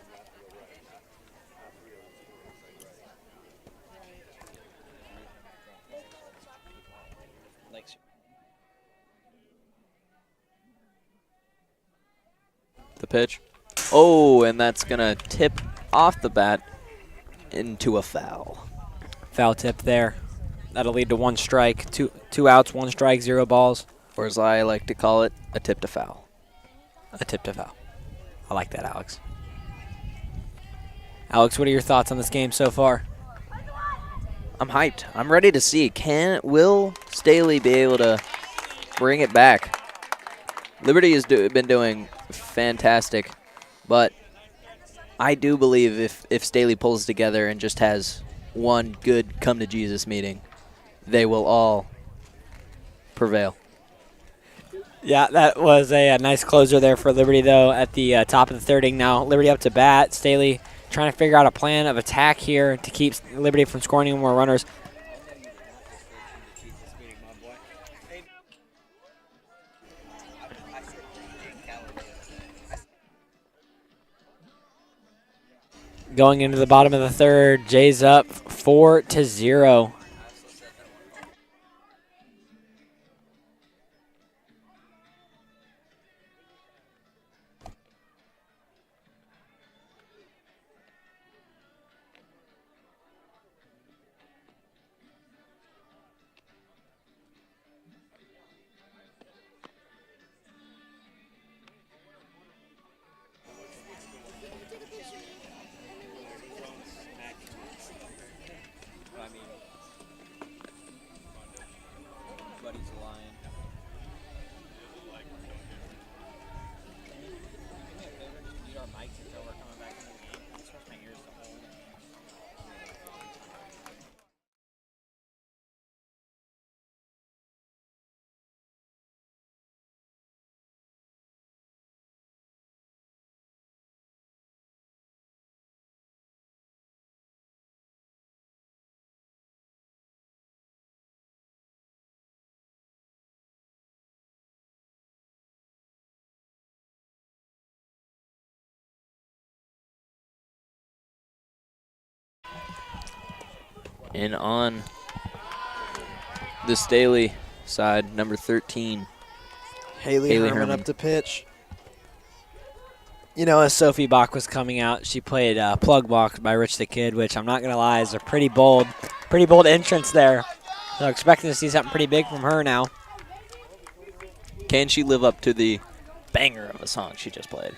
The pitch. Oh, and that's going to tip off the bat into a foul. Foul tip there. That'll lead to 1 strike, two outs, 1 strike, 0 balls. Or as I like to call it, a tip to foul. A tip to foul. I like that, Alex. Alex, what are your thoughts on this game so far? I'm hyped. I'm ready to see. Will Staley be able to bring it back? Liberty has been doing fantastic, but I do believe if Staley pulls together and just has one good come-to-Jesus meeting, they will all prevail. Yeah, that was a nice closer there for Liberty, though, at the top of the 3rd inning now. Liberty up to bat. Staley trying to figure out a plan of attack here to keep Liberty from scoring any more runners. Going into the bottom of the 3rd, Jays up 4-0. And on the Staley side, number 13, Haley Herman up to pitch. You know, as Sophie Bach was coming out, she played Plug Box by Rich the Kid, which I'm not going to lie is a pretty bold entrance there. So expecting to see something pretty big from her now. Can she live up to the banger of a song she just played?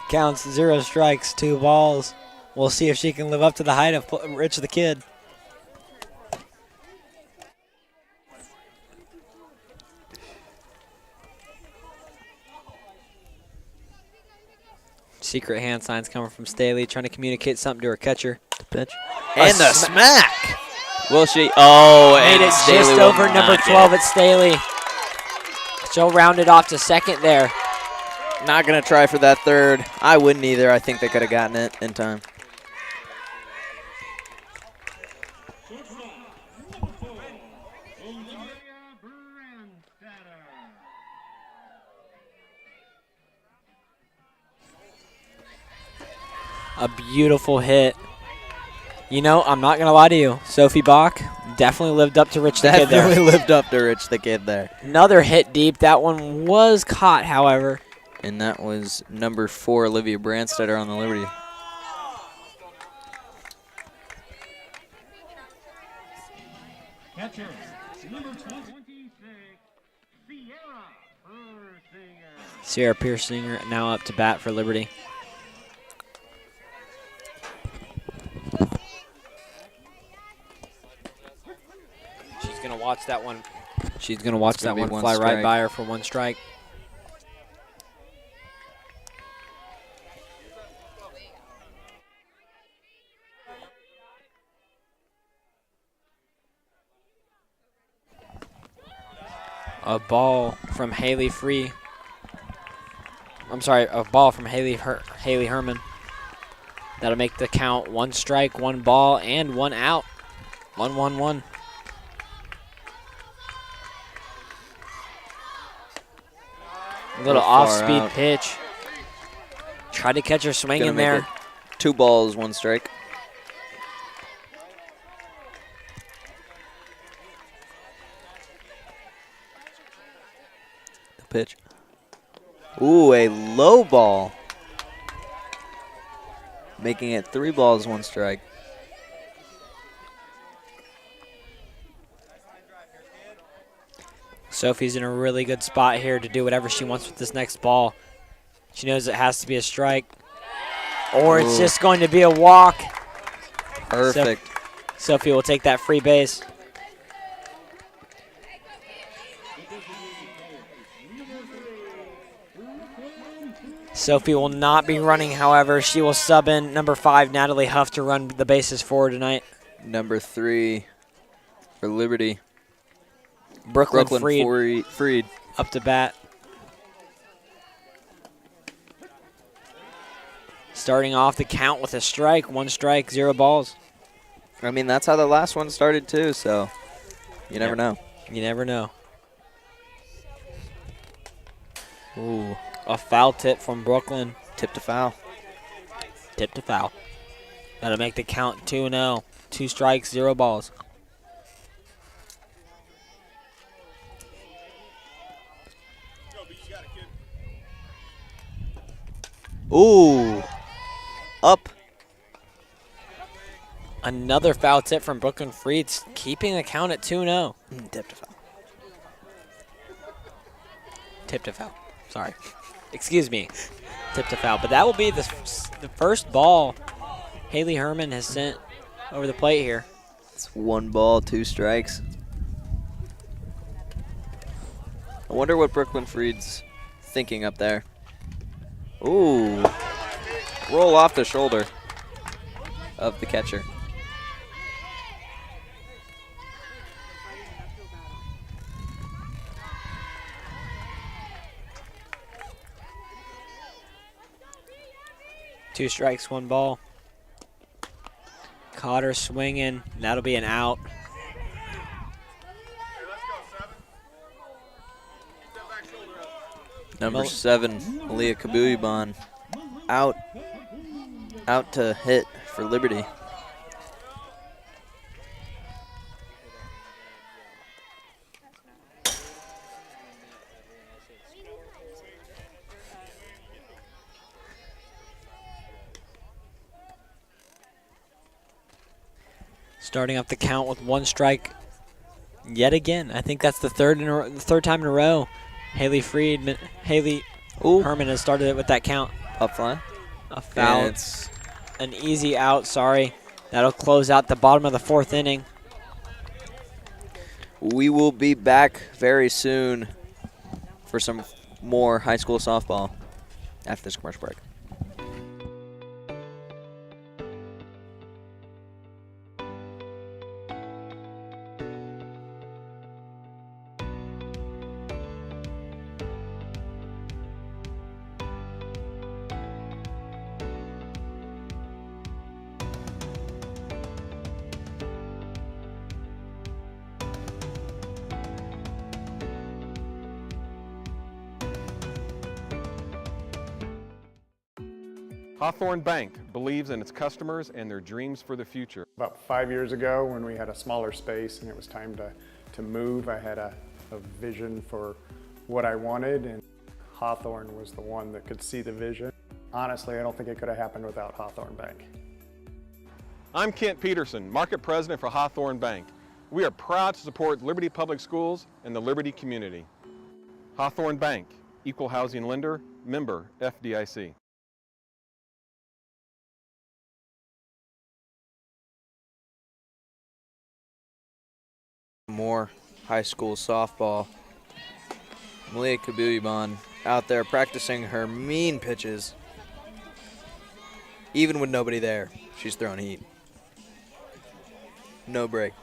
Counts 0 strikes, 2 balls. We'll see if she can live up to the height of Rich the Kid. Secret hand signs coming from Staley, trying to communicate something to her catcher. Pitch. And the smack. Will she? Made it Staley just will over number not 12 get at Staley. She'll round it off to second there. it. Not going to try for that third. I wouldn't either. I think they could have gotten it in time. A beautiful hit. You know, I'm not going to lie to you. Sophie Bach definitely lived up to Rich the Kid there. Definitely lived up to Rich the Kid there. Another hit deep. That one was caught, however. And that was number 4, Olivia Brandstetter on the Liberty. Catcher, number 26, Sierra Perisinger. Sierra Perisinger now up to bat for Liberty. She's going to watch that one. She's going to watch that one fly right by her for 1 strike. A ball from Haley Free. I'm sorry, a ball from Haley Herman. That'll make the count 1 strike, 1 ball, and 1 out. 1-1-1. A little off-speed pitch. Tried to catch her swinging there. 2 balls, 1 strike. The pitch. Ooh, a low ball. Making it 3 balls, 1 strike. Sophie's in a really good spot here to do whatever she wants with this next ball. She knows it has to be a strike, or it's just going to be a walk. Perfect. Sophie will take that free base. Sophie will not be running, however. She will sub in number 5, Natalie Huff, to run the bases forward tonight. Number 3 for Liberty. Brooklyn Freed up to bat. Starting off the count with a strike. 1 strike, 0 balls. I mean, that's how the last one started too, so you never know. You never know. Ooh. A foul tip from Brooklyn. Tip to foul. Tip to foul. That'll make the count 2-0. 2 strikes, 0 balls. Ooh. Up. Another foul tip from Brooklyn Freed, keeping the count at 2-0. Tip to foul. Tip to foul. Sorry. Excuse me. Tip to foul. But that will be the first ball Haley Herman has sent over the plate here. It's 1 ball, 2 strikes. I wonder what Brooklyn Freed's thinking up there. Ooh. Roll off the shoulder of the catcher. Two strikes, 1 ball. Caught her swinging. That'll be an out. Number 7, Aaliyah Kabuyiban, out to hit for Liberty. Starting up the count with 1 strike yet again. I think that's the third time in a row. Haley Herman has started it with that count. Up fly. A foul. It's an easy out, sorry. That'll close out the bottom of the 4th inning. We will be back very soon for some more high school softball after this commercial break. Hawthorne Bank believes in its customers and their dreams for the future. About 5 years ago, when we had a smaller space and it was time to move, I had a vision for what I wanted, and Hawthorne was the one that could see the vision. Honestly, I don't think it could have happened without Hawthorne Bank. I'm Kent Peterson, Market President for Hawthorne Bank. We are proud to support Liberty Public Schools and the Liberty community. Hawthorne Bank, Equal Housing Lender, member FDIC. More high school softball. Malia Kabuyaban out there practicing her mean pitches. Even with nobody there, she's throwing heat. No break.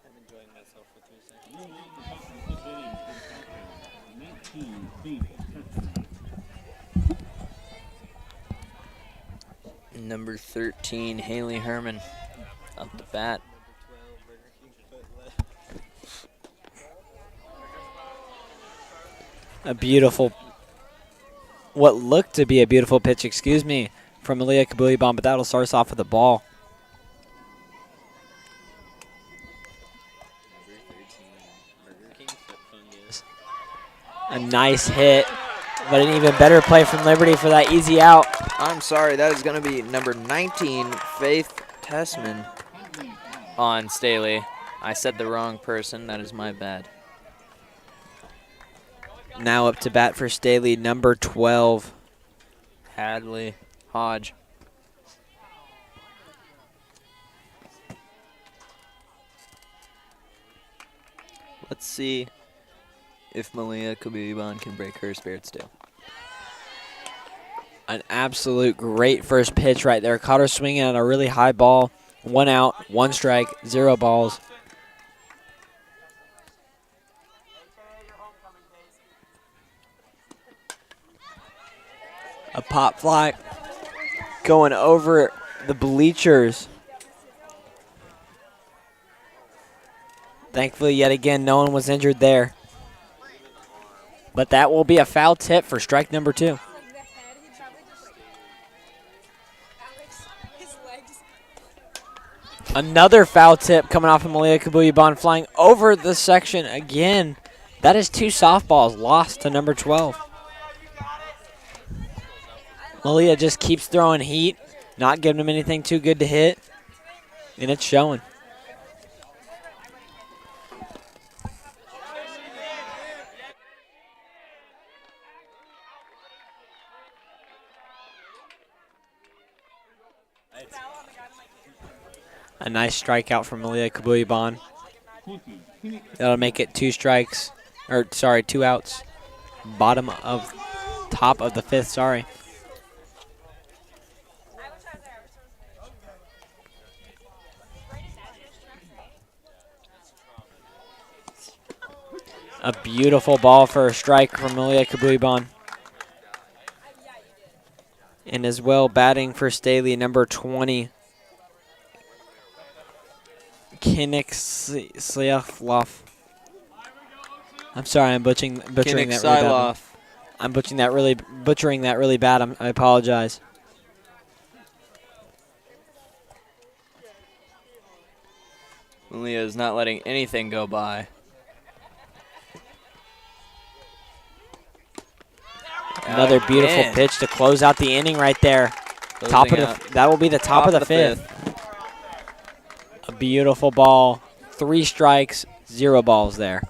I'm enjoying myself for 3 seconds. Number 13, Haley Herman, up the bat. A beautiful, what looked to be a beautiful pitch, excuse me, from Malia Kabuyaban, but that'll start us off with the ball. A nice hit, but an even better play from Liberty for that easy out. I'm sorry, that is going to be number 19, Faith Tessman on Staley. I said the wrong person. That is my bad. Now up to bat for Staley, number 12. Hadley Hodge. Let's see if Malia Kabuyaban can break her spirits too. An absolute great first pitch right there. Caught her swinging on a really high ball. 1 out, 1 strike, 0 balls. A pop fly going over the bleachers. Thankfully, yet again, no one was injured there. But that will be a foul tip for strike number 2. Another foul tip coming off of Malia Kabuyaban, flying over the section again. That is 2 softballs lost to number 12. Malia just keeps throwing heat, not giving him anything too good to hit, and it's showing. A nice strikeout from Malia Kabuyaban. That'll make it 2 strikes, or sorry, 2 outs. Top of the 5th, sorry. A beautiful ball for a strike from Malia Kabuyaban. And as well batting for Staley, number 20. Kinnick Sliafloff. I'm sorry, I'm butchering that really bad. I'm butchering that really bad. I apologize. Malia is not letting anything go by. Another beautiful pitch to close out the inning right there. That will be the top of the 5th. A beautiful ball. 3 strikes, 0 balls there.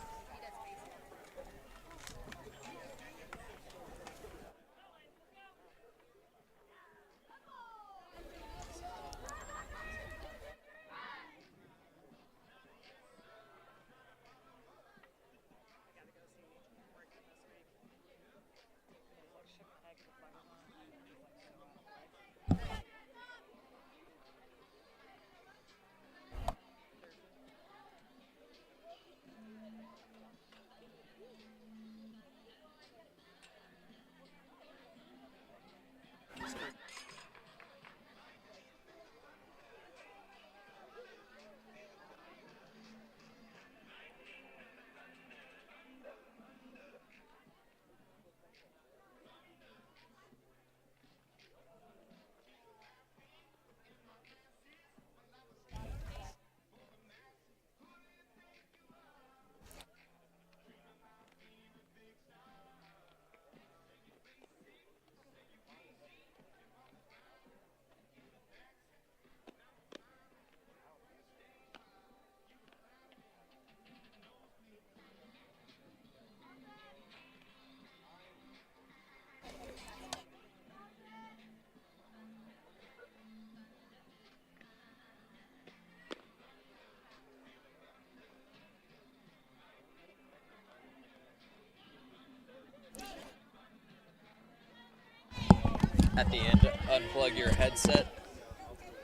at the end, unplug your headset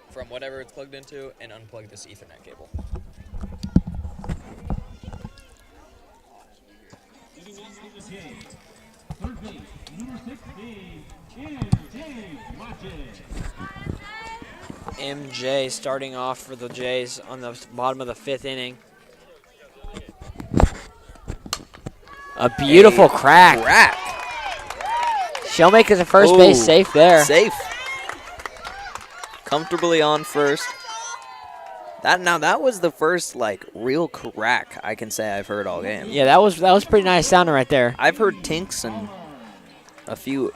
from whatever it's plugged into and unplug this Ethernet cable. MJ starting off for the Jays on the bottom of the 5th inning. A beautiful crack. She'll make it to first base safe there. Safe. Comfortably on first. That was the first like real crack I can say I've heard all game. Yeah, that was pretty nice sounding right there. I've heard tinks and a few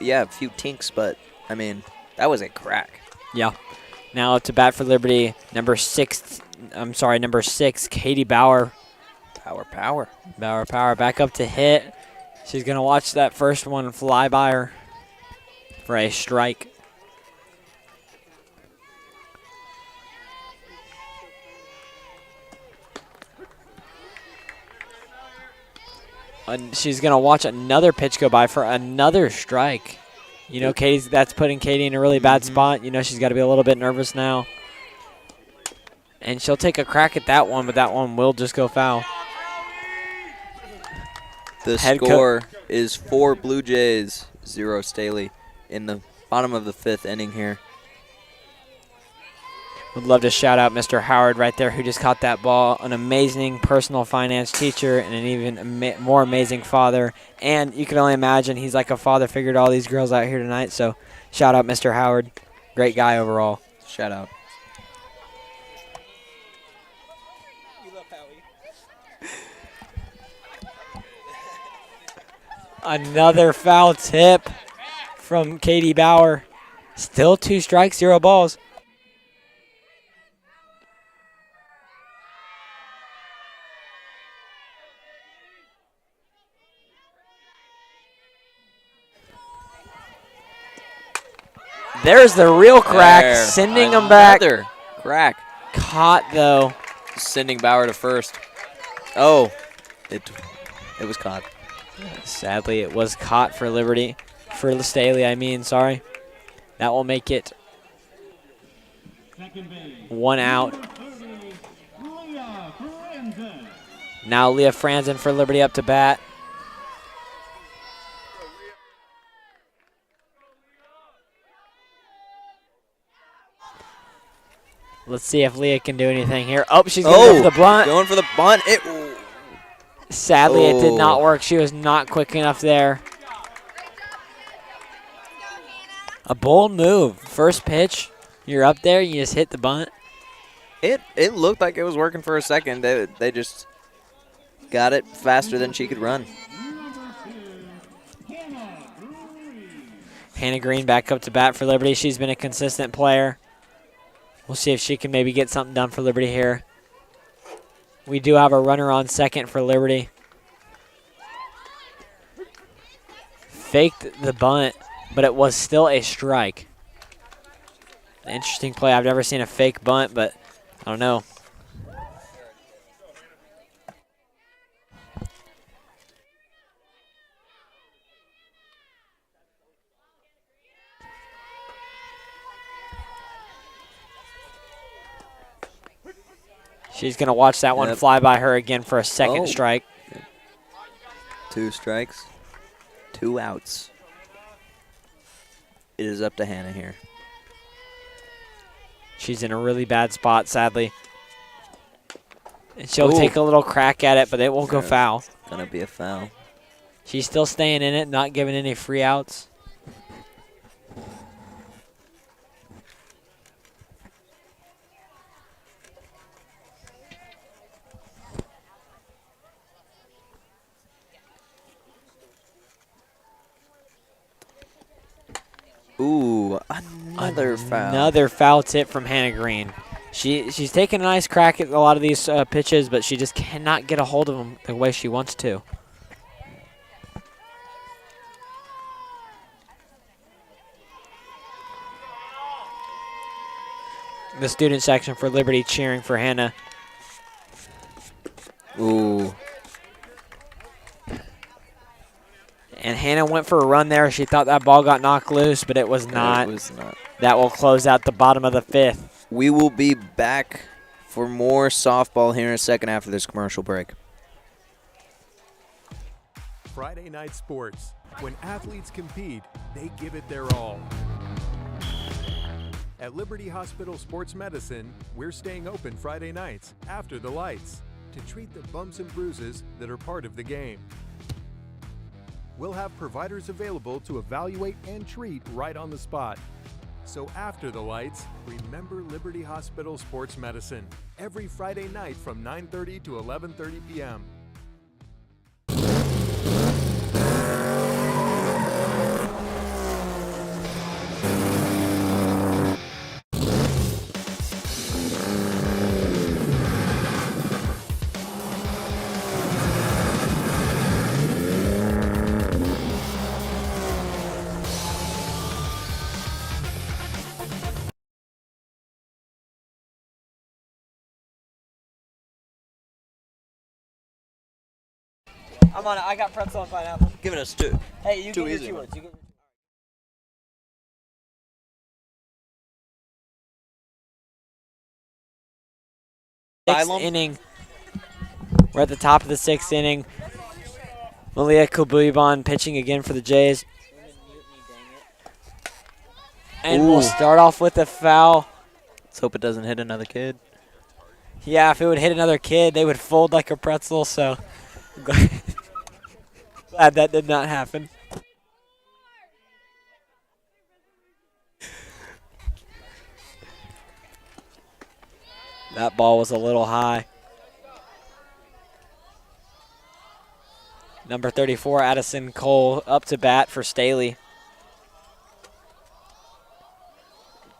tinks, but I mean that was a crack. Yeah. Now up to bat for Liberty, number 6, Katie Bauer. Power. Bauer back up to hit. She's going to watch that first one fly by her for a strike. And she's going to watch another pitch go by for another strike. You know, that's putting Katie in a really bad spot. You know, she's got to be a little bit nervous now. And she'll take a crack at that one, but that one will just go foul. The score is 4 Blue Jays, 0 Staley in the bottom of the 5th inning here. Would love to shout out Mr. Howard right there who just caught that ball. An amazing personal finance teacher and an even more amazing father. And you can only imagine he's like a father figure to all these girls out here tonight. So shout out Mr. Howard. Great guy overall. Shout out. Another foul tip from Katie Bauer. Still 2 strikes, 0 balls. There's the real crack, sending them back. Another crack. Caught, though. Sending Bauer to first. Oh, it was caught. Sadly, it was caught for Liberty. For Staley, I mean, sorry. That will make it 1 out. Now Leah Franzen for Liberty up to bat. Let's see if Leah can do anything here. Oh, she's going to go for the bunt. Going for the bunt. Sadly, it did not work. She was not quick enough there. A bold move. First pitch, you're up there, you just hit the bunt. It looked like it was working for a second. They just got it faster than she could run. Hannah Green back up to bat for Liberty. She's been a consistent player. We'll see if she can maybe get something done for Liberty here. We do have a runner on second for Liberty. Faked the bunt, but it was still a strike. An interesting play. I've never seen a fake bunt, but I don't know. She's going to watch that one fly by her again for a second strike. 2 strikes, 2 outs. It is up to Hannah here. She's in a really bad spot, sadly. And she'll take a little crack at it, but it won't go foul. Gonna be a foul. She's still staying in it, not giving any free outs. Ooh, another foul. Another foul tip from Hannah Green. She's taking a nice crack at a lot of these pitches, but she just cannot get a hold of them the way she wants to. The student section for Liberty cheering for Hannah. Ooh. And Hannah went for a run there. She thought that ball got knocked loose, but it was not. It was not. That will close out the bottom of the 5th. We will be back for more softball here in a second after this commercial break. Friday night sports. When athletes compete, they give it their all. At Liberty Hospital Sports Medicine, we're staying open Friday nights after the lights to treat the bumps and bruises that are part of the game. We'll have providers available to evaluate and treat right on the spot. So after the lights, remember Liberty Hospital Sports Medicine every Friday night from 9:30 to 11:30 p.m. I'm on it. I got pretzel and pineapple. Giving us two. Hey, you Too get your easy. 2 words. You get Sixth inning. We're at the top of the 6th inning. Malia Kubuiban pitching again for the Jays. And we'll start off with a foul. Let's hope it doesn't hit another kid. Yeah, if it would hit another kid, they would fold like a pretzel, so glad that did not happen. That ball was a little high. Number 34, Addison Cole, up to bat for Staley.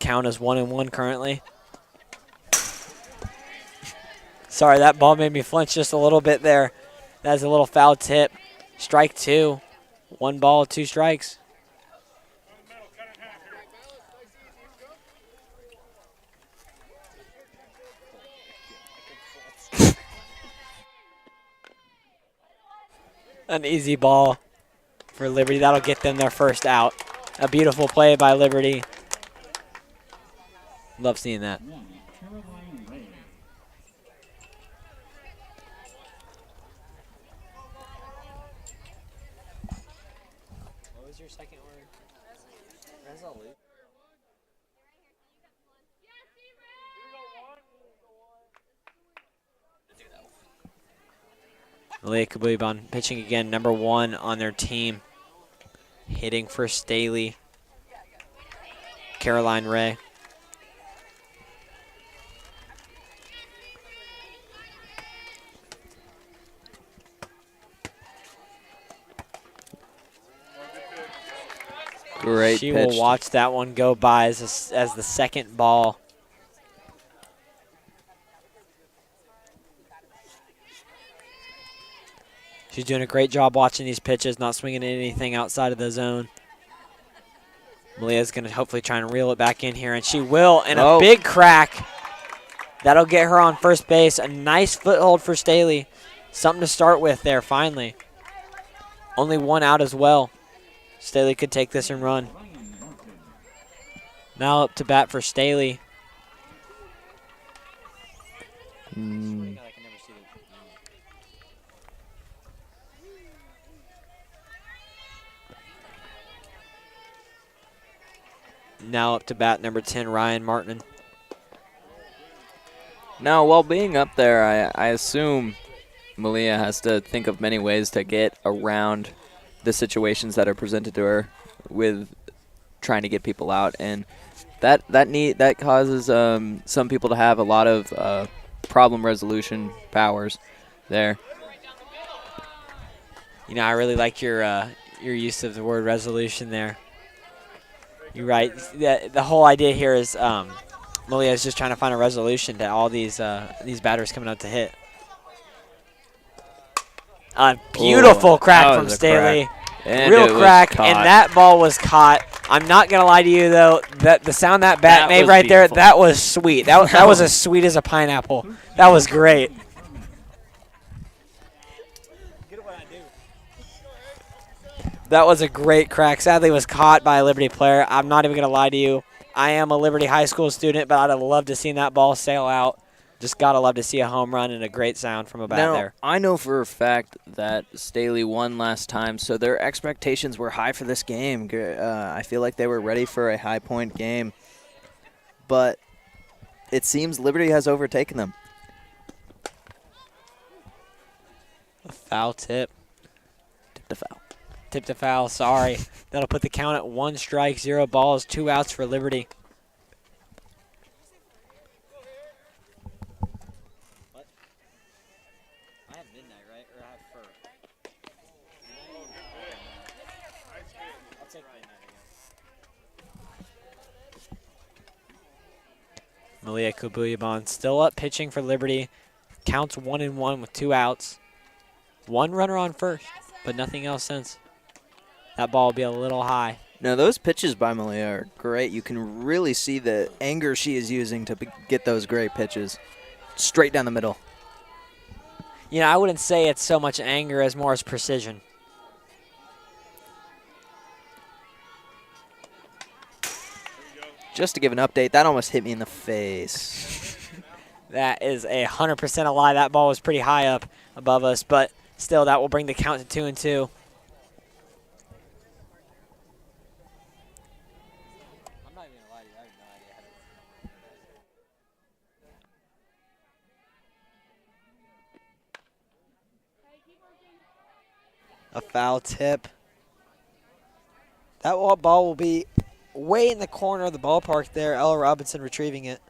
Count is 1-1 currently. Sorry, that ball made me flinch just a little bit there. That's a little foul tip. Strike 2. 1 ball, 2 strikes. An easy ball for Liberty. That'll get them their first out. A beautiful play by Liberty. Love seeing that. What was your second word? Resolute. Malia Kubuiban pitching again, number 1 on their team. Hitting for Staley. Caroline Ray. Great She pitch. will watch that one go by as the second ball. She's doing a great job watching these pitches, not swinging anything outside of the zone. Malia's going to hopefully try and reel it back in here, and she will, and a big crack. That'll get her on first base. A nice foothold for Staley. Something to start with there, finally. Only 1 out as well. Staley could take this and run. Now up to bat for Staley. Now up to bat number 10, Ryan Martin. Now, while being up there, I assume Malia has to think of many ways to get around the situations that are presented to her with trying to get people out, and that causes some people to have a lot of problem resolution powers there. You know, I really like your use of the word resolution there. You're right. The whole idea here is Malia is just trying to find a resolution to all these batters coming up to hit. A beautiful crack from Staley. Real crack, and that ball was caught. I'm not going to lie to you, though. The sound that bat made right there, that was sweet. That was as sweet as a pineapple. That was great. That was a great crack. Sadly, it was caught by a Liberty player. I'm not even going to lie to you. I am a Liberty High School student, but I'd have loved to see that ball sail out. Just got to love to see a home run and a great sound from a bat there. I know for a fact that Staley won last time, so their expectations were high for this game. I feel like they were ready for a high-point game. But it seems Liberty has overtaken them. A foul tip. Tip to foul. Tip to foul, sorry. That'll put the count at 1 strike, 0 balls, 2 outs for Liberty. What? I have midnight, right? Or I have fur? I'll take midnight again. Malia Kubuyaban still up pitching for Liberty. Counts 1-1 with 2 outs. 1 runner on first, but nothing else since. That ball will be a little high. Now, those pitches by Malia are great. You can really see the anger she is using to get those great pitches. Straight down the middle. You know, I wouldn't say it's so much anger as more as precision. Just to give an update, that almost hit me in the face. That is 100% a lie. That ball was pretty high up above us, but still, that will bring the count to 2-2. A foul tip. That ball will be way in the corner of the ballpark there. Ella Robinson retrieving it.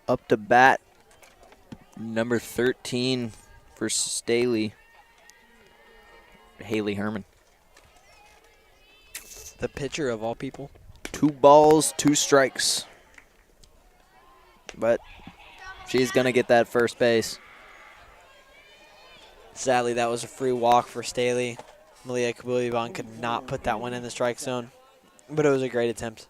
Up to bat, number 13 for Staley, Haley Herman. The pitcher of all people. 2 balls, 2 strikes. But she's going to get that first base. Sadly, that was a free walk for Staley. Malia Kabuliban could not put that one in the strike zone, but it was a great attempt.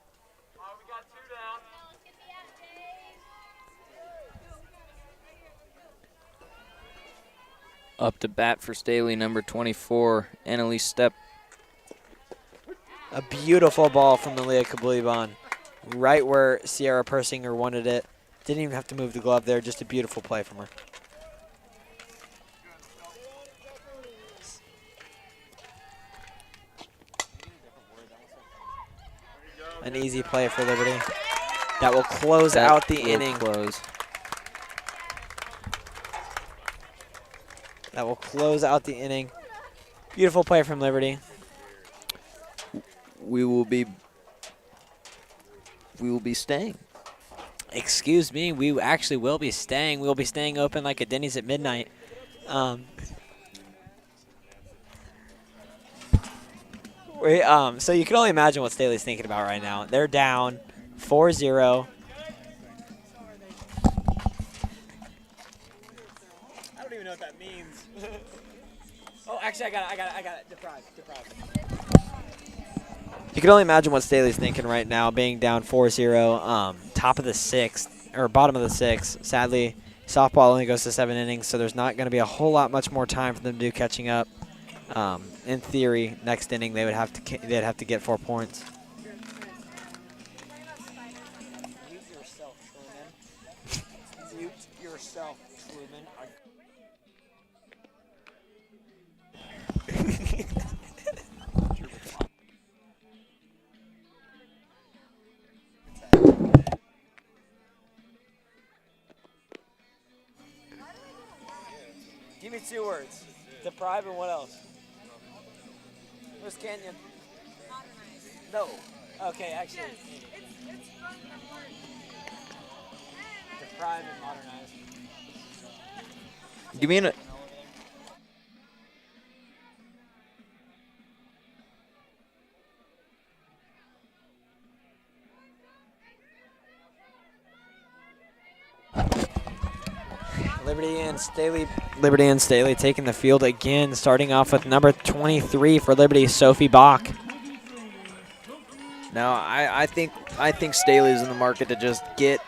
Up to bat for Staley, number 24, Annalise Stepp. A beautiful ball from Malia Kabuliban, right where Sierra Persinger wanted it. Didn't even have to move the glove there, just a beautiful play from her. An easy play for Liberty. That will close out the inning. That will close out the inning. Beautiful play from Liberty. We will be staying. Excuse me, we actually will be staying. We'll be staying open like a Denny's at midnight. So you can only imagine what Staley's thinking about right now. They're down 4-0. I don't even know what that means. Oh, actually, I got it. Deprived. You can only imagine what Staley's thinking right now, being down 4-0, top of the 6th, or bottom of the 6th. Sadly, softball only goes to 7 innings, so there's not going to be a whole lot much more time for them to do catching up. In theory, next inning they'd have to get 4 points. Mute yourself, Truman. Mute yourself, Truman. Give me 2 words. Deprive and what else? Where's Canyon? Modernized. No. Okay, actually. Yes. It's Deprive and modernized. Give me a... Liberty and Staley taking the field again, starting off with number 23 for Liberty, Sophie Bach. No, I think Staley's in the market to just get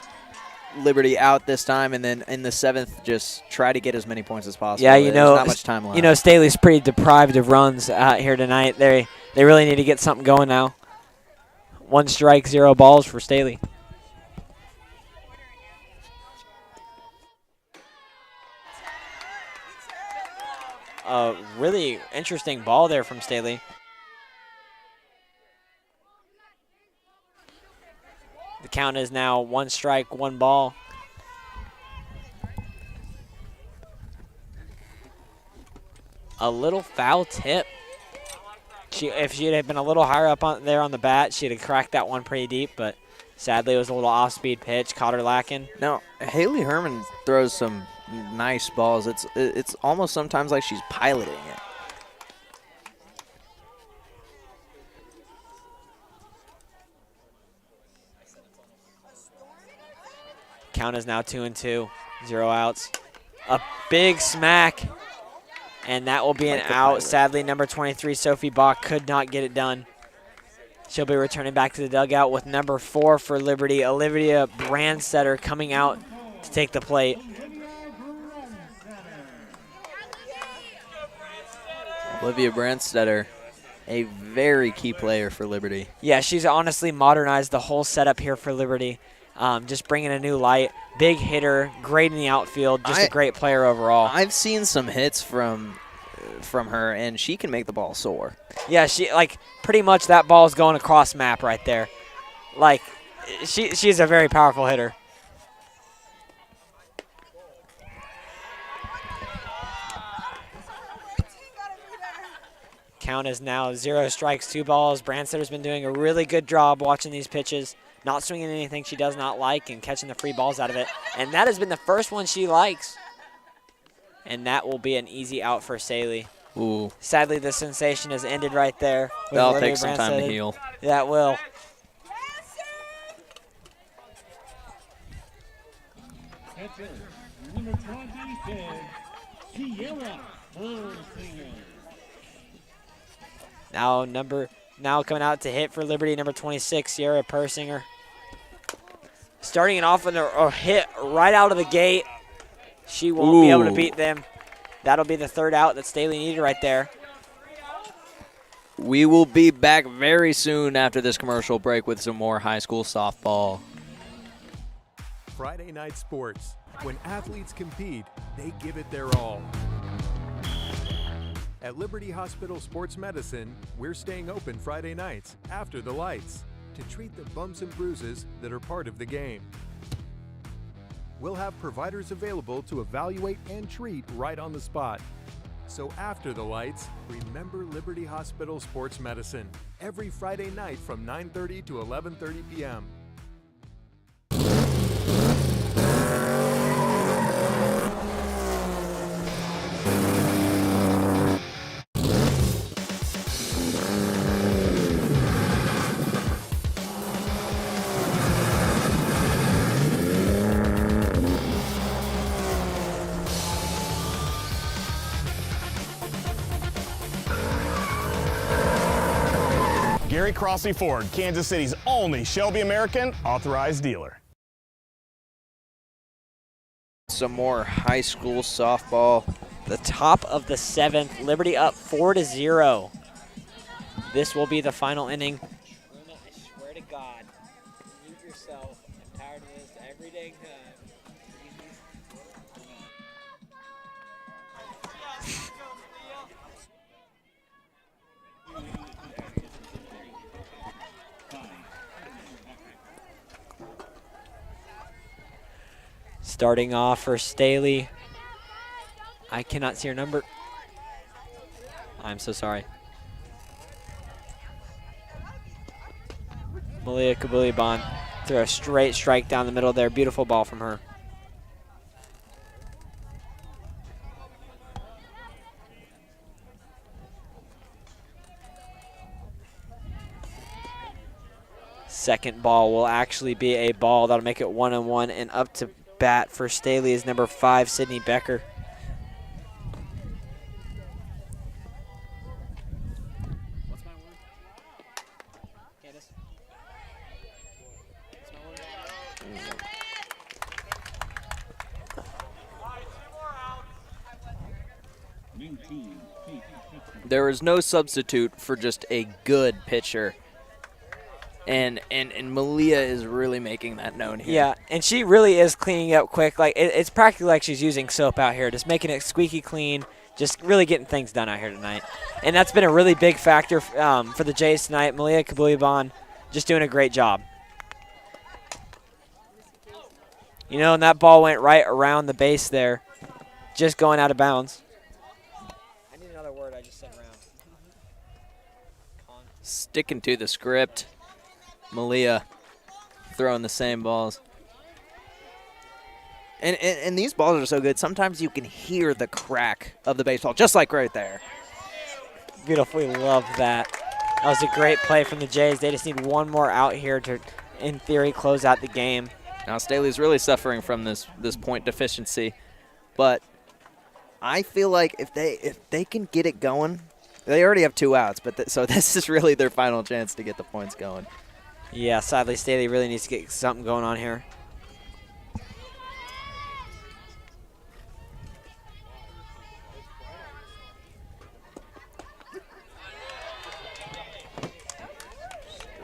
Liberty out this time, and then in the 7th, just try to get as many points as possible. Yeah, you know, there's not much time left. You know, Staley's pretty deprived of runs out here tonight. They really need to get something going now. 1 strike, 0 balls for Staley. A really interesting ball there from Staley. The count is now 1 strike, 1 ball. A little foul tip. If she had been a little higher up on there on the bat, she'd have cracked that one pretty deep, but sadly it was a little off-speed pitch, caught her lacking. Now, Haley Herman throws some nice balls. It's almost sometimes like she's piloting it. Count is now 2-2, 0 outs. A big smack, and that will be an out. Sadly, number 23, Sophie Bach, could not get it done. She'll be returning back to the dugout with number 4 for Liberty, Olivia Brandstetter, coming out to take the plate. Olivia Brandstetter, a very key player for Liberty. Yeah, she's honestly modernized the whole setup here for Liberty. Just bringing a new light. Big hitter, great in the outfield, just a great player overall. I've seen some hits from her, and she can make the ball soar. Yeah, she pretty much that ball is going across map right there. Like, she's a very powerful hitter. Count is now 0 strikes, 2 balls. Brandsetter's been doing a really good job watching these pitches, not swinging anything she does not like and catching the free balls out of it. And that has been the first one she likes. And that will be an easy out for Staley. Ooh. Sadly, the sensation has ended right there. That'll take some time to heal. That will. Catcher, number 26, Sierra Perisinger. Now coming out to hit for Liberty, number 26, Sierra Perisinger. Starting it off with a hit right out of the gate. She won't be able to beat them. That'll be the 3rd out that Staley needed right there. We will be back very soon after this commercial break with some more high school softball. Friday night sports. When athletes compete, they give it their all. At Liberty Hospital Sports Medicine, we're staying open Friday nights after the lights to treat the bumps and bruises that are part of the game. We'll have providers available to evaluate and treat right on the spot. So after the lights, remember Liberty Hospital Sports Medicine every Friday night from 9:30 to 11:30 p.m. Gary Crossley Ford, Kansas City's only Shelby American authorized dealer. Some more high school softball. The top of the 7th, Liberty up 4-0. This will be the final inning. Luna, I swear to God, mute yourself. I'm tired of this every day. Starting off for Staley. I cannot see her number. I'm so sorry. Malia Kabuliban threw a straight strike down the middle there. Beautiful ball from her. Second ball will actually be a ball. That'll make it 1-1, and up to bat for Staley is number 5, Sydney Becker. What's my word? Candace? There is no substitute for just a good pitcher. And Malia is really making that known here. Yeah, and she really is cleaning up quick. Like it's practically like she's using soap out here, just making it squeaky clean, just really getting things done out here tonight. And that's been a really big factor for the Jays tonight. Malia Kabuyaban just doing a great job. You know, and that ball went right around the base there, just going out of bounds. I need another word. I just said round. Sticking to the script. Malia throwing the same balls. And these balls are so good, sometimes you can hear the crack of the baseball, just like right there. Beautiful. We love that. That was a great play from the Jays. They just need one more out here to, in theory, close out the game. Now Staley's really suffering from this point deficiency, but I feel like if they can get it going, they already have 2 outs, but so this is really their final chance to get the points going. Yeah, sadly, Staley really needs to get something going on here.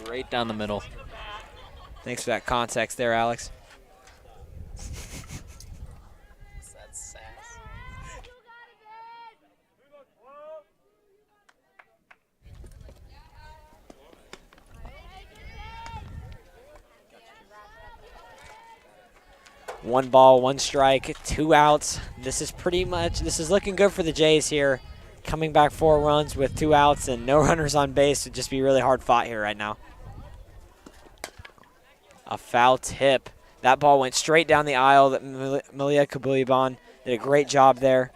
Straight down the middle. Thanks for that context there, Alex. That's sass. One ball, 1 strike, 2 outs. This is looking good for the Jays here. Coming back 4 runs with 2 outs and no runners on base would just be really hard fought here right now. A foul tip. That ball went straight down the aisle. That Malia Kabuyaban did a great job there.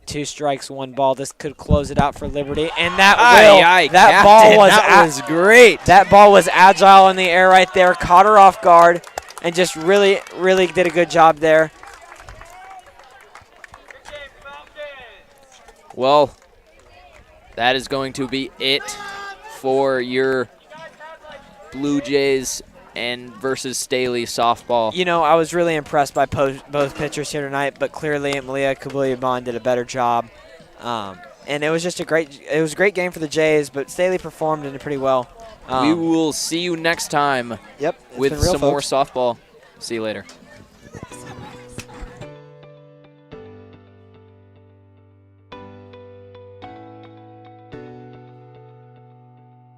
Two strikes, 1 ball. This could close it out for Liberty, and that was great. That ball was agile in the air right there, caught her off guard, and just really, really did a good job there. Well, that is going to be it for your Blue Jays and versus Staley softball. You know, I was really impressed by both pitchers here tonight, but clearly Malia Kabuyaban did a better job. And it was just a great game for the Jays, but Staley performed in it pretty well. We will see you next time with some more folks. softball. See you later.